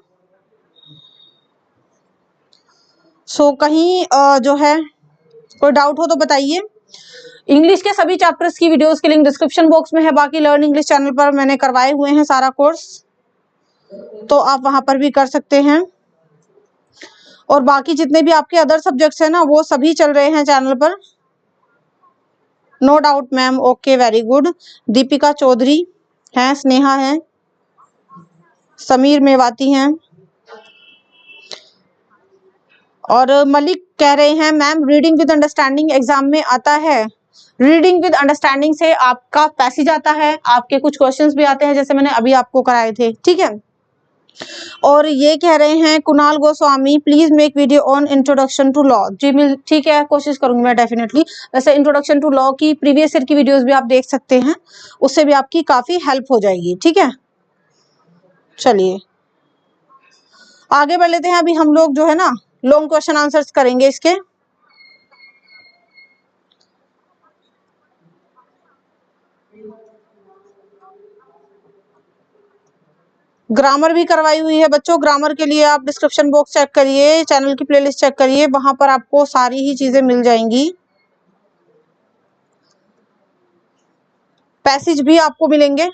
सो कहीं जो है कोई डाउट हो तो बताइए। इंग्लिश के सभी चैप्टर्स की वीडियोस के लिंक डिस्क्रिप्शन बॉक्स में है। बाकी लर्न इंग्लिश चैनल पर मैंने करवाए हुए हैं सारा कोर्स, तो आप वहां पर भी कर सकते हैं। और बाकी जितने भी आपके अदर सब्जेक्ट्स हैं ना वो सभी चल रहे हैं चैनल पर। No doubt ma'am, okay very good. Deepika Chaudhary हैं, स्नेहा हैं, समीर मेवाती हैं, और मलिक कह रहे हैं ma'am reading with understanding exam में आता है। रीडिंग विद अंडरस्टैंडिंग से आपका पैसेज आता है, आपके कुछ क्वेश्चंस भी आते हैं जैसे मैंने अभी आपको कराए थे। ठीक है, और ये कह रहे हैं Kunal Goswami please make video on introduction to law. जी मिल, ठीक है, कोशिश करूंगी मैं डेफिनेटली। वैसे इंट्रोडक्शन टू लॉ की प्रीवियस ईयर की वीडियोस भी आप देख सकते हैं, उससे भी आपकी काफी हेल्प हो जाएगी। ठीक है, चलिए आगे बढ़ लेते हैं। अभी हम लोग जो है ना लॉन्ग क्वेश्चन आंसर्स करेंगे इसके। ग्रामर भी करवाई हुई है बच्चों। ग्रामर के लिए आप डिस्क्रिप्शन बॉक्स चेक करिए, चैनल की प्लेलिस्ट चेक करिए, वहां पर आपको सारी ही चीजें मिल जाएंगी। पैसेज भी आपको मिलेंगे।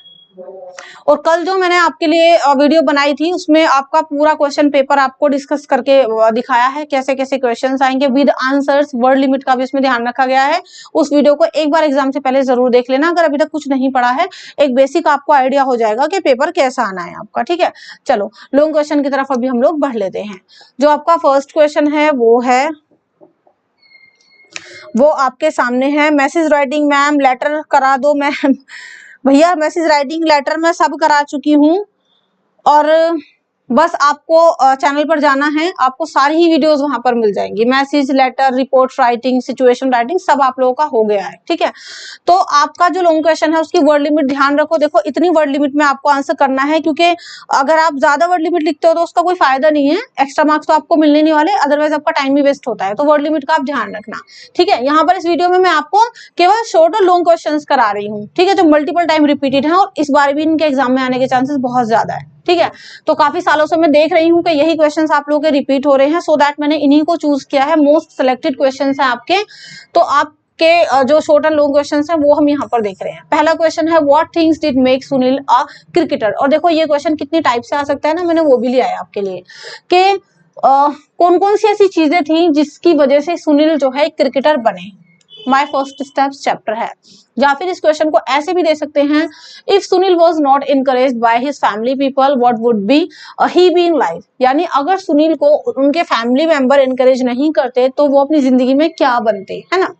और कल जो मैंने आपके लिए वीडियो बनाई थी उसमें आपका पूरा क्वेश्चन पेपर आपको डिस्कस करके दिखाया है, कैसे कैसे क्वेश्चंस आएंगे विद आंसर्स। वर्ड लिमिट का भी इसमें ध्यान रखा गया है। उस वीडियो को एक बार एग्जाम से पहले जरूर देख लेना अगर अभी तक कुछ नहीं पढ़ा है। एक बेसिक आपको आइडिया हो जाएगा कि पेपर कैसा आना है आपका। ठीक है, चलो लॉन्ग क्वेश्चन की तरफ अभी हम लोग बढ़ लेते हैं। जो आपका फर्स्ट क्वेश्चन है वो आपके सामने है। मैसेज राइटिंग मैम लेटर करा दो मैम। भैया मैसेज राइटिंग लेटर मैं सब करा चुकी हूँ, और बस आपको चैनल पर जाना है, आपको सारी ही वीडियोस वहां पर मिल जाएंगी। Message, letter, report writing, situation writing सब आप लोगों का हो गया है, ठीक है। तो आपका जो लॉन्ग क्वेश्चन है उसकी वर्ड लिमिट ध्यान रखो। देखो इतनी वर्ड लिमिट में आपको आंसर करना है, क्योंकि अगर आप ज्यादा वर्ड लिमिट लिखते हो तो उसका कोई फायदा नहीं है, एक्स्ट्रा मार्क्स तो आपको मिलने नहीं वाले, अदरवाइज आपका टाइम ही वेस्ट होता है। तो वर्ड लिमिट का आप ध्यान रखना, ठीक है। यहाँ पर इस वीडियो में मैं आपको केवल शॉर्ट और लॉन्ग क्वेश्चन करा रही हूँ, ठीक है, जो मल्टीपल टाइम रिपीटेड है और इस बार भी इनके एग्जाम में आने के चांसेस बहुत ज्यादा है, ठीक है। तो काफी सालों से मैं देख रही हूँ कि यही क्वेश्चंस आप लोगों के रिपीट हो रहे हैं, सो दैट मैंने इन्हीं को चूज किया है। मोस्ट सिलेक्टेड क्वेश्चंस हैं आपके, तो आपके जो शॉर्ट एंड लॉन्ग क्वेश्चंस हैं वो हम यहाँ पर देख रहे हैं। पहला क्वेश्चन है what things did make Sunil a cricketer. और देखो ये क्वेश्चन कितनी टाइप से आ सकता है ना, मैंने वो भी लिया है आपके लिए कि कौन कौन सी ऐसी चीजें थी जिसकी वजह से सुनील जो है क्रिकेटर बने। माय फर्स्ट स्टेप्स चैप्टर है। या फिर इस क्वेश्चन को ऐसे भी दे सकते हैं, if Sunil was not encouraged by his family people what would be he be in life. यानी अगर सुनील को उनके फैमिली मेंबर इनकरेज नहीं करते तो वो अपनी जिंदगी में क्या बनते, है ना।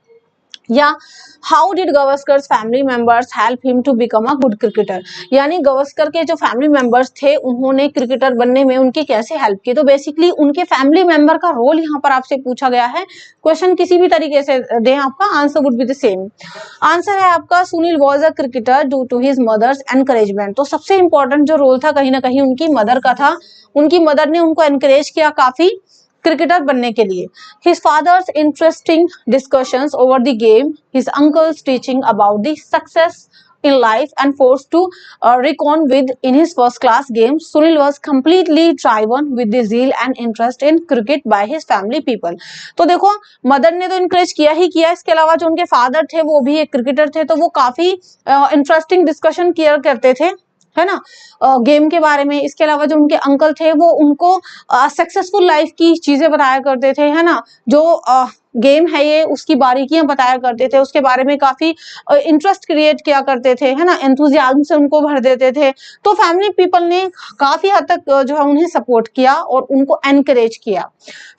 या how did Gavaskar family members help him to become a good cricketer. यानी गवास्कर के जो फैमिली मेंबर्स थे उन्होंने क्रिकेटर बनने में उनकी कैसे हेल्प की। तो बेसिकली उनके फैमिली मेंबर का रोल यहाँ पर आपसे पूछा गया है। क्वेश्चन किसी भी तरीके से दें, आपका answer would be the same. Answer है आपका Sunil was a cricketer due to his mother's encouragement. तो सबसे इंपॉर्टेंट जो रोल था कहीं ना कहीं उनकी मदर का था, उनकी मदर ने उनको एनकरेज किया काफी क्रिकेटर बनने के लिए। His father's interesting discussions over the game, his uncle's teaching about the success in life and forced to reckon with in his first class game, Sunil was completely driven with the zeal and interest in cricket by his family people। तो देखो mother ने तो encourage किया ही किया, इसके अलावा जो उनके फादर थे वो भी एक क्रिकेटर थे, तो वो काफी इंटरेस्टिंग डिस्कशन किया करते थे, है ना, गेम के बारे में। इसके अलावा जो उनके अंकल थे वो उनको सक्सेसफुल लाइफ की चीजें बताया करते थे, है ना, जो गेम है ये उसकी बारीकियां बताया करते थे, उसके बारे में काफी इंटरेस्ट क्रिएट किया करते थे, है ना, एंथुजियाज्म से उनको भर देते थे। तो फैमिली पीपल ने काफी हद तक जो है उन्हें सपोर्ट किया और उनको एनकरेज किया।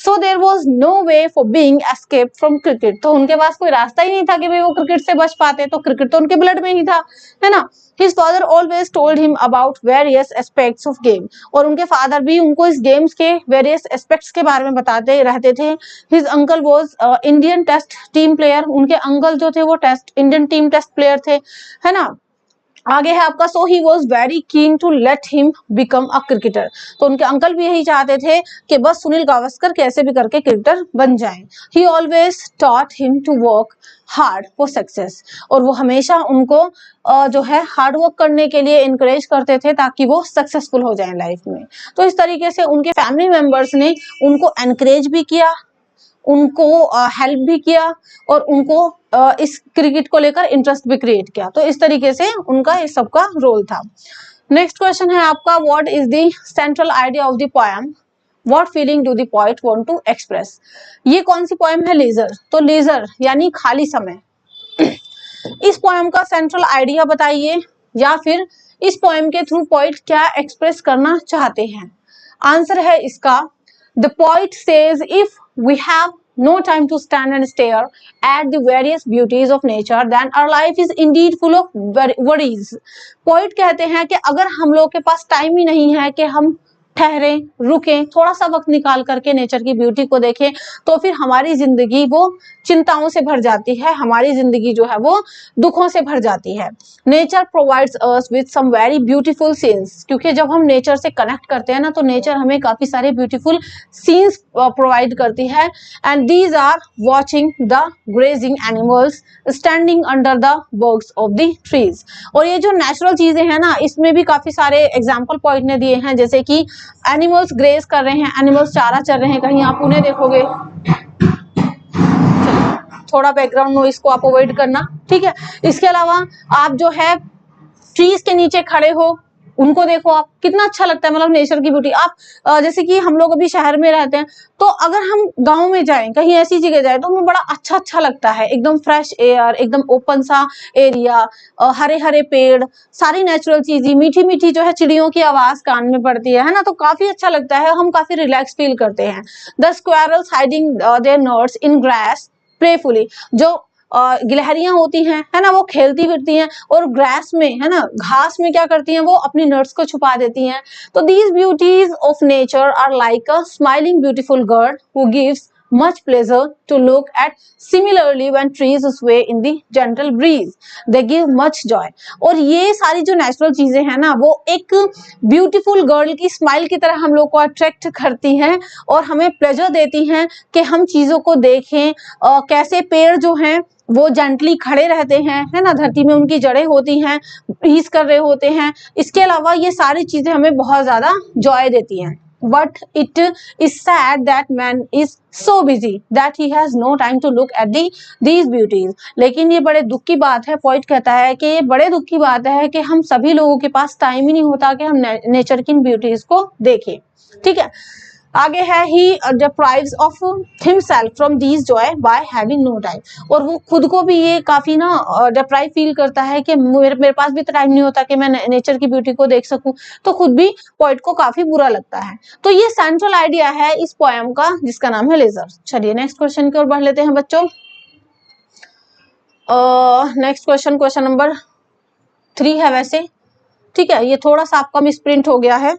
So there was no way for being escape from cricket. तो उनके पास कोई रास्ता ही नहीं था कि भाई वो क्रिकेट से बच पाते, तो क्रिकेट तो उनके ब्लड में ही था, है ना। His father always told him about various aspects of game। और उनके फादर भी उनको इस गेम्स के वेरियस एस्पेक्ट्स के बारे में बताते रहते थे। His uncle was Indian test team player. उनके अंकल जो थे वो इंडियन टीम टेस्ट प्लेयर थे, है ना। आगे है आपका so he was very keen to let him become a cricketer. तो उनके अंकल भी यही चाहते थे कि बस सुनील गावस्कर कैसे भी करके क्रिकेटर बन जाएं। He always taught him to work hard for success. और वो हमेशा उनको जो है हार्ड वर्क करने के लिए इनकरेज करते थे ताकि वो सक्सेसफुल हो जाएं लाइफ में। तो इस तरीके से उनके फैमिली मेंबर्स ने उनको एनकरेज भी किया, उनको हेल्प भी किया और उनको इस क्रिकेट को लेकर इंटरेस्ट भी क्रिएट किया। तो इस तरीके से उनका इस सबका रोल था। नेक्स्ट क्वेश्चन है आपका what is the central idea of the poem, what feeling do the poet want to express. ये कौन सी पोएम है, लीजर। तो लीजर यानी खाली समय। इस पोएम का सेंट्रल आइडिया बताइए, या फिर इस पोएम के थ्रू पोएट क्या एक्सप्रेस करना चाहते हैं। आंसर है इसका the poet says if we have no time to stand and stare at the various beauties of nature then our life is indeed full of worries। Poet कहते हैं कि अगर हम लोग के पास टाइम ही नहीं है कि हम ठहरे, रुके, थोड़ा सा वक्त निकाल करके नेचर की ब्यूटी को देखें, तो फिर हमारी जिंदगी वो चिंताओं से भर जाती है, हमारी जिंदगी जो है वो दुखों से भर जाती है। Nature provides us with some very beautiful scenes. क्योंकि जब हम नेचर से कनेक्ट करते हैं ना तो नेचर हमें काफी सारे ब्यूटीफुल सीन्स प्रोवाइड करती है। And these are watching the grazing animals, standing under the boughs of the trees. और ये जो नेचुरल चीजें हैं ना इसमें भी काफी सारे एग्जाम्पल पॉइंट ने दिए हैं, जैसे कि एनिमल्स ग्रेज कर रहे हैं, एनिमल्स चारा चर रहे हैं, कहीं आप उन्हें देखोगे, थोड़ा बैकग्राउंड नॉइस को आप अवॉइड करना, ठीक है। इसके अलावा आप जो है ट्रीज के नीचे खड़े हो, उनको देखो आप, कितना अच्छा लगता है, मतलब नेचर की ब्यूटी। आप जैसे कि हम लोग अभी शहर में रहते हैं, तो अगर हम गांव में जाएं, कहीं ऐसी जगह जाएं, तो हमें बड़ा अच्छा लगता है, एकदम फ्रेश एयर, एकदम ओपन सा एरिया, हरे हरे पेड़, सारी नेचुरल चीजें, मीठी मीठी जो है चिड़ियों की आवाज कान में पड़ती है ना, तो काफी अच्छा लगता है, हम काफी रिलैक्स फील करते हैं। The squirrels hiding their nuts in grass playfully. जो गिलहरियां होती हैं, है ना, वो खेलती फिरती हैं, और ग्रास में, है ना, घास में क्या करती हैं, वो अपनी नट्स को छुपा देती हैं। तो these beauties of nature are like a smiling beautiful girl who gives much pleasure to look at. Similarly, when trees sway in the gentle breeze, they give much joy. और ये सारी जो नेचुरल चीजें हैं ना, वो एक ब्यूटीफुल गर्ल की स्माइल की तरह हम लोग को अट्रैक्ट करती हैं और हमें प्लेजर देती हैं कि हम चीजों को देखें। कैसे पेड़ जो हैं वो जेंटली खड़े रहते हैं, है ना, धरती में उनकी जड़ें होती हैं, ब्रीज कर रहे होते हैं। इसके अलावा ये सारी चीजें हमें बहुत ज्यादा जॉय देती हैं। But it is sad that man is so busy that he has no time to look at these beauties. लेकिन ये बड़े दुख की बात है, पोइट कहता है कि ये बड़े दुख की बात है कि हम सभी लोगों के पास टाइम ही नहीं होता कि हम नेचर की ब्यूटीज को देखें। ठीक है, आगे है he deprives of himself from these joy by having no time. और वो खुद को भी ये काफी ना डिप्राइव फील करता है कि मेरे पास भी तो टाइम नहीं होता कि मैं नेचर की ब्यूटी को देख सकूं, तो खुद भी पोइट को काफी बुरा लगता है। तो ये सेंट्रल आइडिया है इस पोएम का, जिसका नाम है लेजर। चलिए नेक्स्ट क्वेश्चन की ओर बढ़ लेते हैं बच्चों। नेक्स्ट क्वेश्चन नंबर 3 है वैसे, ठीक है, ये थोड़ा सा आपका मिसप्रिंट हो गया है,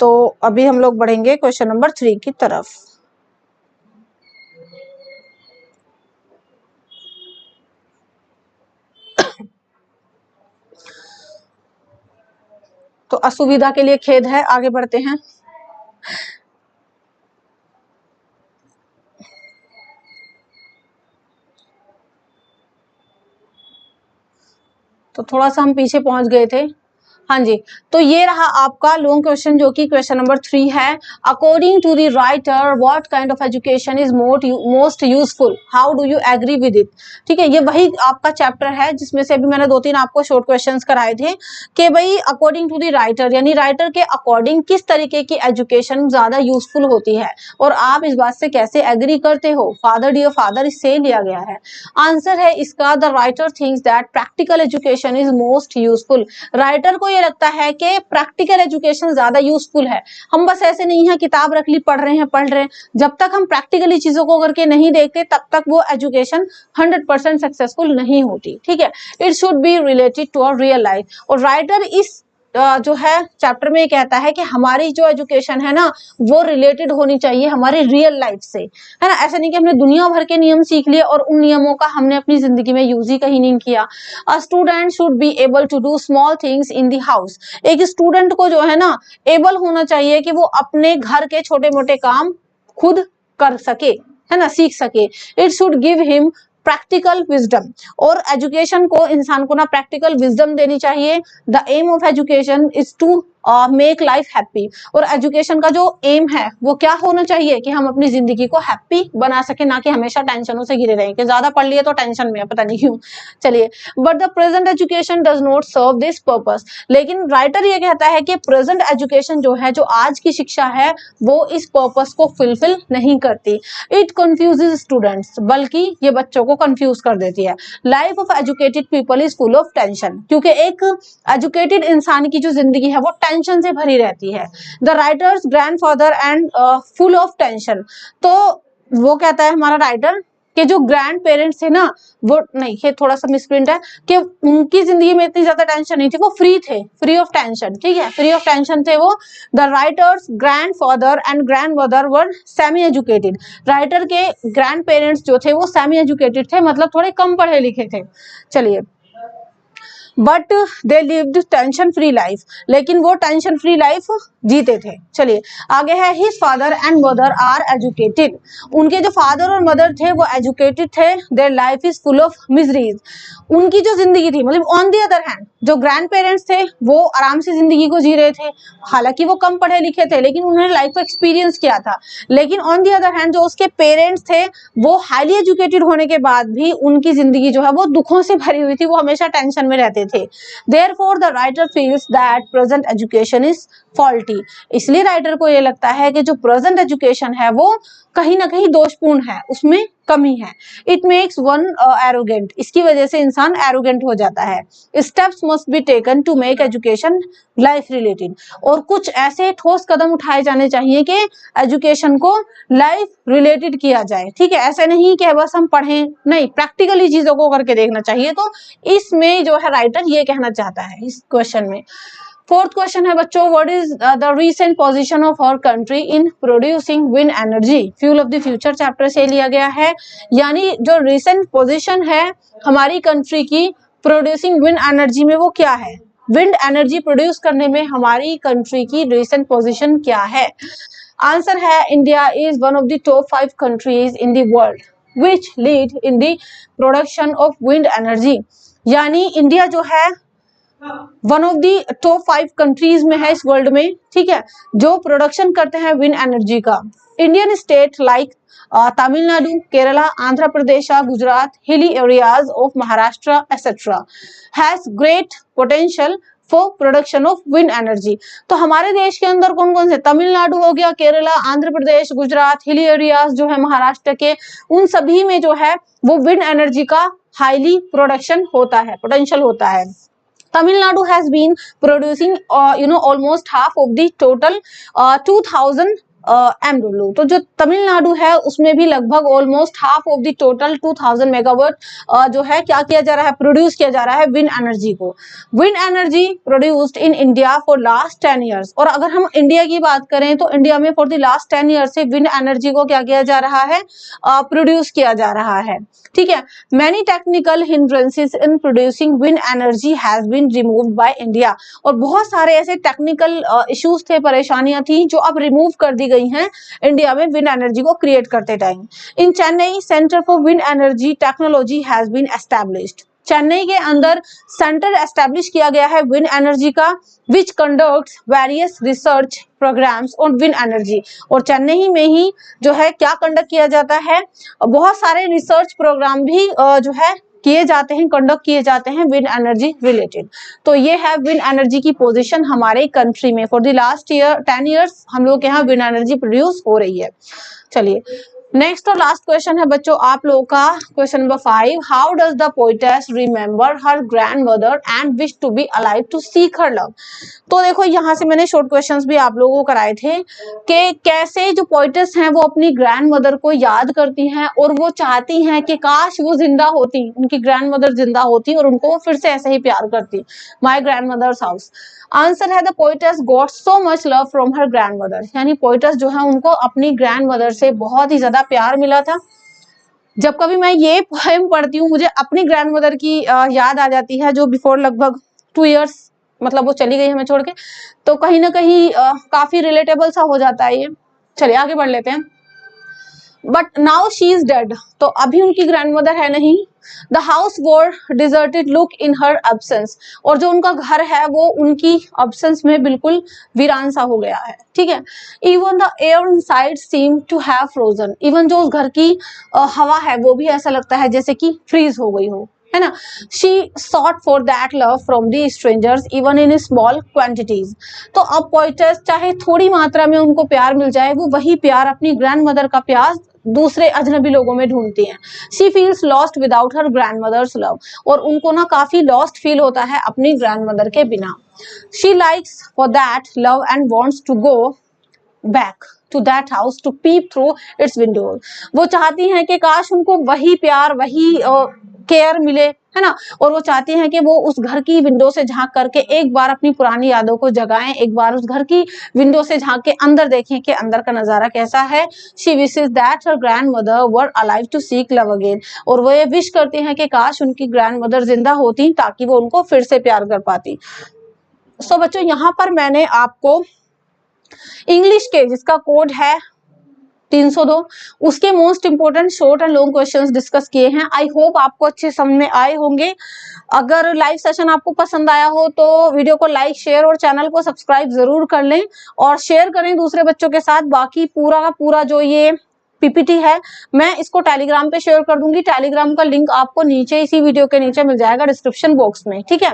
तो अभी हम लोग बढ़ेंगे क्वेश्चन नंबर 3 की तरफ। तो असुविधा के लिए खेद है, आगे बढ़ते हैं। तो थोड़ा सा हम पीछे पहुंच गए थे। हाँ जी, तो ये रहा आपका लॉन्ग क्वेश्चन जो कि क्वेश्चन नंबर 3 है। According to the writer what kind of education is most useful, how do you agree with it. ठीक है, ये वही आपका चैप्टर है जिसमें से अभी मैंने 2-3 आपको शॉर्ट क्वेश्चंस कराए थे कि भाई अकॉर्डिंग टू द राइटर, यानी राइटर के अकॉर्डिंग किस तरीके की एजुकेशन ज्यादा यूजफुल होती है, और आप इस बात से कैसे एग्री करते हो। फादर डियर फादर इससे लिया गया है। आंसर है इसका, the writer thinks that practical education is most useful. Writer को लगता है कि प्रैक्टिकल एजुकेशन ज्यादा यूजफुल है। हम बस ऐसे नहीं है किताब रख ली पढ़ रहे हैं, जब तक हम प्रैक्टिकली चीजों को करके नहीं देखते तब तक वो एजुकेशन 100% सक्सेसफुल नहीं होती। ठीक है, it should be related to our real life. और राइटर इस जो है चैप्टर में कहता है कि हमारी जो एजुकेशन है ना वो रिलेटेड होनी चाहिए हमारी रियल लाइफ से, है ना। ऐसा नहीं कि हमने दुनिया भर के नियम सीख लिए और उन नियमों का हमने अपनी जिंदगी में यूज ही कहीं नहीं किया। A student should be able to do small things in the house. एक स्टूडेंट को जो है ना एबल होना चाहिए कि वो अपने घर के छोटे मोटे काम खुद कर सके, है ना, सीख सके। It should give him practical wisdom. और एजुकेशन को इंसान को ना प्रैक्टिकल विजडम देनी चाहिए। The aim of education is to make life happy. और एजुकेशन का जो एम है वो क्या होना चाहिए कि हम अपनी जिंदगी को हैप्पी बना सके, ना कि हमेशा टेंशनों से घिरे रहें कि ज्यादा पढ़ लिए तो टेंशन में है, पता नहीं क्यों। चलिए, but the present education does not serve this purpose. लेकिन राइटर ये कहता है कि प्रेजेंट एजुकेशन जो है, जो आज की शिक्षा है, वो इस पर्पस को फुलफिल नहीं करती। इट कंफ्यूजेस स्टूडेंट्स, बल्कि ये बच्चों को कंफ्यूज कर देती है। Life of educated people is full of tension, क्योंकि एक एजुकेटेड इंसान की जो जिंदगी है वो टेंशन से भरी रहती है। The writers grandfather and full of tension. तो वो कहता है हमारा राइटर कि जो ग्रैंड पेरेंट्स थे ना, वो नहीं, ये थोड़ा सा मिसप्रिंट है कि उनकी जिंदगी में इतनी ज्यादा टेंशन नहीं थी, वो फ्री थे, फ्री ऑफ टेंशन। ठीक है, फ्री ऑफ टेंशन थे वो। The writers grandfather and grandmother were semi educated. Writer के ग्रैंड पेरेंट्स जो थे वो सेमी एजुकेटेड थे, मतलब थोड़े कम पढ़े लिखे थे। चलिए, but they lived tension free life, लेकिन वो टेंशन फ्री लाइफ जीते थे। चलिए आगे है, his father and mother are educated. उनके जो फादर और मदर थे वो एजुकेटेड थे। Their life is full of miseries. उनकी जो जिंदगी थी, मतलब ऑन दी अदर हैंड जो ग्रैंड पेरेंट्स थे वो आराम से जिंदगी को जी रहे थे, हालांकि वो कम पढ़े लिखे थे लेकिन उन्होंने लाइफ को एक्सपीरियंस किया था। लेकिन ऑन दी अदर हैंड जो उसके पेरेंट्स थे वो हाईली एजुकेटेड होने के बाद भी उनकी जिंदगी जो है वो दुखों से भरी हुई थी, वो हमेशा टेंशन में रहते थे। Therefore, the writer feels that present education is faulty. इसलिए राइटर को ये लगता है कि जो प्रेजेंट एजुकेशन है वो कहीं ना कहीं दोषपूर्ण है, उसमें कमी है। इट मेक्स वन एरोगेंट, इसकी वजह से इंसान एरोगेंट हो जाता है। Steps must be taken to make education life related, और कुछ ऐसे ठोस कदम उठाए जाने चाहिए कि एजुकेशन को लाइफ रिलेटेड किया जाए। ठीक है, ऐसे नहीं कि बस हम पढ़ें, नहीं, प्रैक्टिकली चीजों को करके देखना चाहिए। तो इसमें जो है राइटर ये कहना चाहता है इस क्वेश्चन में। फोर्थ क्वेश्चन है बच्चों, what is the recent position of our country in producing wind energy, fuel of the future chapter से लिया गया है। यानी जो रीसेंट पोजीशन है हमारी कंट्री की प्रोड्यूसिंग विंड एनर्जी में, वो क्या है? विंड एनर्जी प्रोड्यूस करने में हमारी कंट्री की रीसेंट पोजीशन क्या है? आंसर है, India is one of the top 5 countries in the world which lead in the production of wind energy. यानी इंडिया जो है one of the top 5 countries में है इस वर्ल्ड में, ठीक है, जो प्रोडक्शन करते हैं विंड एनर्जी का। Indian state like Tamil Nadu, Kerala, Andhra Pradesh, Gujarat, hilly areas of Maharashtra etcetera has great potential for production of wind energy. तो हमारे देश के अंदर कौन कौन से, तमिलनाडु हो गया, केरला, आंध्र प्रदेश, गुजरात, हिली एरियाज जो है महाराष्ट्र के, उन सभी में जो है वो विंड एनर्जी का हाईली प्रोडक्शन होता है, पोटेंशियल होता है। Tamil Nadu has been producing almost half of the total 2000 MW। तो जो तमिलनाडु है उसमें भी लगभग almost half of the total 2000 megawatt जो है क्या किया जा रहा है, प्रोड्यूस किया जा रहा है विंड एनर्जी को। Wind energy produced in India for last 10 years. और अगर हम इंडिया की बात करें तो इंडिया में फॉर द लास्ट 10 ईयर्स से विंड एनर्जी को क्या किया जा रहा है, प्रोड्यूस किया जा रहा है। ठीक है, many technical hindrances in producing wind energy has been removed by India. और बहुत सारे ऐसे टेक्निकल इश्यूज थे, परेशानियां थी जो अब रिमूव कर दी गई हैं इंडिया में विंड एनर्जी को क्रिएट करते time. In Chennai centre for wind energy technology has been established. Chennai के अंदर सेंटर एस्टैब्लिश किया गया है विंड एनर्जी का, which conducts various research programmes on wind energy. और चेन्नई में ही जो है क्या कंडक्ट किया जाता है, बहुत सारे रिसर्च प्रोग्राम भी जो है किए जाते हैं, कंडक्ट किए जाते हैं विंड एनर्जी रिलेटेड। तो ये है विंड एनर्जी की पोजीशन हमारे कंट्री में। फॉर द लास्ट 10 ईयर्स हम लोग के यहाँ विंड एनर्जी प्रोड्यूस हो रही है। चलिए नेक्स्ट और लास्ट क्वेश्चन है बच्चों आप लोगों का, question number 5, how does the poetess remember her grand mother and wish to be alive to seek her love. तो देखो यहाँ से मैंने शॉर्ट क्वेश्चंस भी आप लोगों को कराए थे कि कैसे जो पोएटेस हैं वो अपनी ग्रैंड मदर को याद करती हैं और वो चाहती हैं कि काश वो जिंदा होती, उनकी ग्रैंड मदर जिंदा होती और उनको फिर से ऐसे ही प्यार करती, my grand mother's house. Answer है, the poetess got so much love from her grand mother. यानी पोएटेस जो है उनको अपनी ग्रैंड मदर से बहुत ही ज्यादा प्यार मिला था। जब कभी मैं ये पोएम पढ़ती हूँ मुझे अपनी ग्रैंड मदर की याद आ जाती है, जो बिफोर लगभग 2 ईयर्स मतलब वो चली गई हमें छोड़ के, तो कहीं ना कहीं काफी रिलेटेबल सा हो जाता है ये। चलिए आगे बढ़ लेते हैं। But now she is dead, तो अभी उनकी ग्रैंड मदर है नहीं। The house war deserted look in her absence, और जो उनका घर है वो उनकी एब्सेंस में बिल्कुल वीरान सा हो गया है। ठीक है, even the air inside seem to have frozen, even जो उस घर की हवा है वो भी ऐसा लगता है जैसे कि फ्रीज हो गई हो, है ना। She short for that love from the strangers even in small quantities. तो अब पोएटेस चाहे थोड़ी मात्रा में उनको प्यार मिल जाए, वो वही प्यार, अपनी ग्रैंड मदर का प्यार दूसरे अजनबी लोगों में ढूंढती हैं। She feels lost without her grand mother's love, और उनको ना काफी लॉस्ट फील होता है अपनी ग्रैंड मदर के बिना। She likes for that love and wants to go back to that house to peep through its window. वो चाहती हैं कि काश उनको वही प्यार, वही केयर मिले, है ना, और वो चाहती हैं कि वो उस घर की विंडो से झांक करके एक बार अपनी पुरानी यादों को जगाएं, एक बार उस घर की विंडो से झांक के अंदर देखें कि अंदर का नजारा कैसा है। She wishes that her grand mother were alive to seek love again, और वो ये विश करती हैं कि काश उनकी ग्रैंड मदर जिंदा होती ताकि वो उनको फिर से प्यार कर पाती। सो बच्चों यहाँ पर मैंने आपको इंग्लिश के जिसका कोड है 302 उसके most important short and long questions discuss किए हैं। आई होप आपको अच्छे समझ में आए होंगे। अगर लाइव सेशन आपको पसंद आया हो तो वीडियो को लाइक, शेयर और चैनल को सब्सक्राइब जरूर कर लें और शेयर करें दूसरे बच्चों के साथ। बाकी पूरा का पूरा जो ये पीपीटी है, मैं इसको टेलीग्राम पे शेयर कर दूंगी। टेलीग्राम का लिंक आपको नीचे इसी वीडियो के नीचे मिल जाएगा डिस्क्रिप्शन बॉक्स में, ठीक है।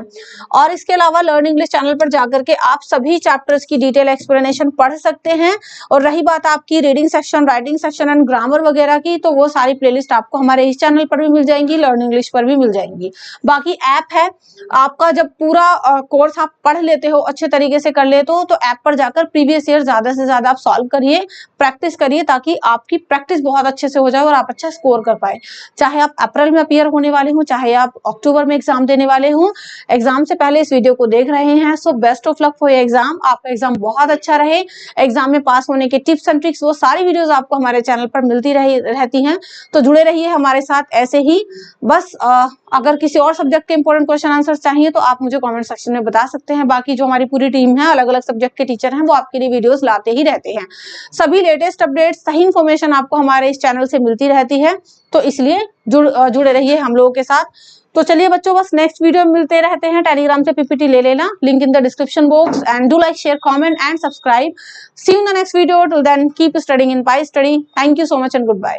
और इसके अलावा लर्न इंग्लिश चैनल पर जाकर के आप सभी चैप्टर्स की डिटेल एक्सप्लेनेशन पढ़ सकते हैं। और रही बात आपकी reading section, writing section and grammar वगैरह की, तो वो सारी प्लेलिस्ट आपको हमारे इस चैनल पर भी मिल जाएंगी, लर्न इंग्लिश पर भी मिल जाएंगी। बाकी ऐप है आपका, जब पूरा कोर्स आप पढ़ लेते हो, अच्छे तरीके से कर लेते हो, तो ऐप पर जाकर प्रीवियस ईयर ज्यादा से ज्यादा आप सॉल्व करिए, प्रैक्टिस करिए, ताकि आपकी प्रैक्टिस बहुत अच्छे से हो जाए और आप अच्छा स्कोर कर पाए। चाहे आप अप्रैल में अपीयर होने वाले हो, चाहे आप अक्टूबर में एग्जाम देने वाले हो, एग्जाम से पहले इस वीडियो को देख रहे हैं, so best of luck for your exam. आपका एग्जाम बहुत अच्छा रहे, एग्जाम में पास होने के टिप्स एंड ट्रिक्स वो सारी वीडियोस आपको हमारे चैनल पर मिलती रहती हैं, तो जुड़े रहिए हमारे साथ ऐसे ही। बस अगर किसी और सब्जेक्ट के इंपॉर्टेंट क्वेश्चन आंसर चाहिए तो आप मुझे कमेंट सेक्शन में बता सकते हैं। बाकी जो हमारी पूरी टीम है, अलग अलग सब्जेक्ट के टीचर हैं, वो आपके लिए वीडियोस लाते ही रहते हैं। सभी लेटेस्ट अपडेट्स, सही इंफॉर्मेशन आपको हमारे इस चैनल से मिलती रहती है, तो इसलिए जुड़े रहिए हम लोगों के साथ। तो चलिए बच्चों, बस नेक्स्ट वीडियो में मिलते रहते हैं। टेलीग्राम से पीपीटी ले लेना, link in the description box, and do like, share, comment and subscribe. See you in the next video. Till then keep studying in Pi Study. Thank you so much and good bye.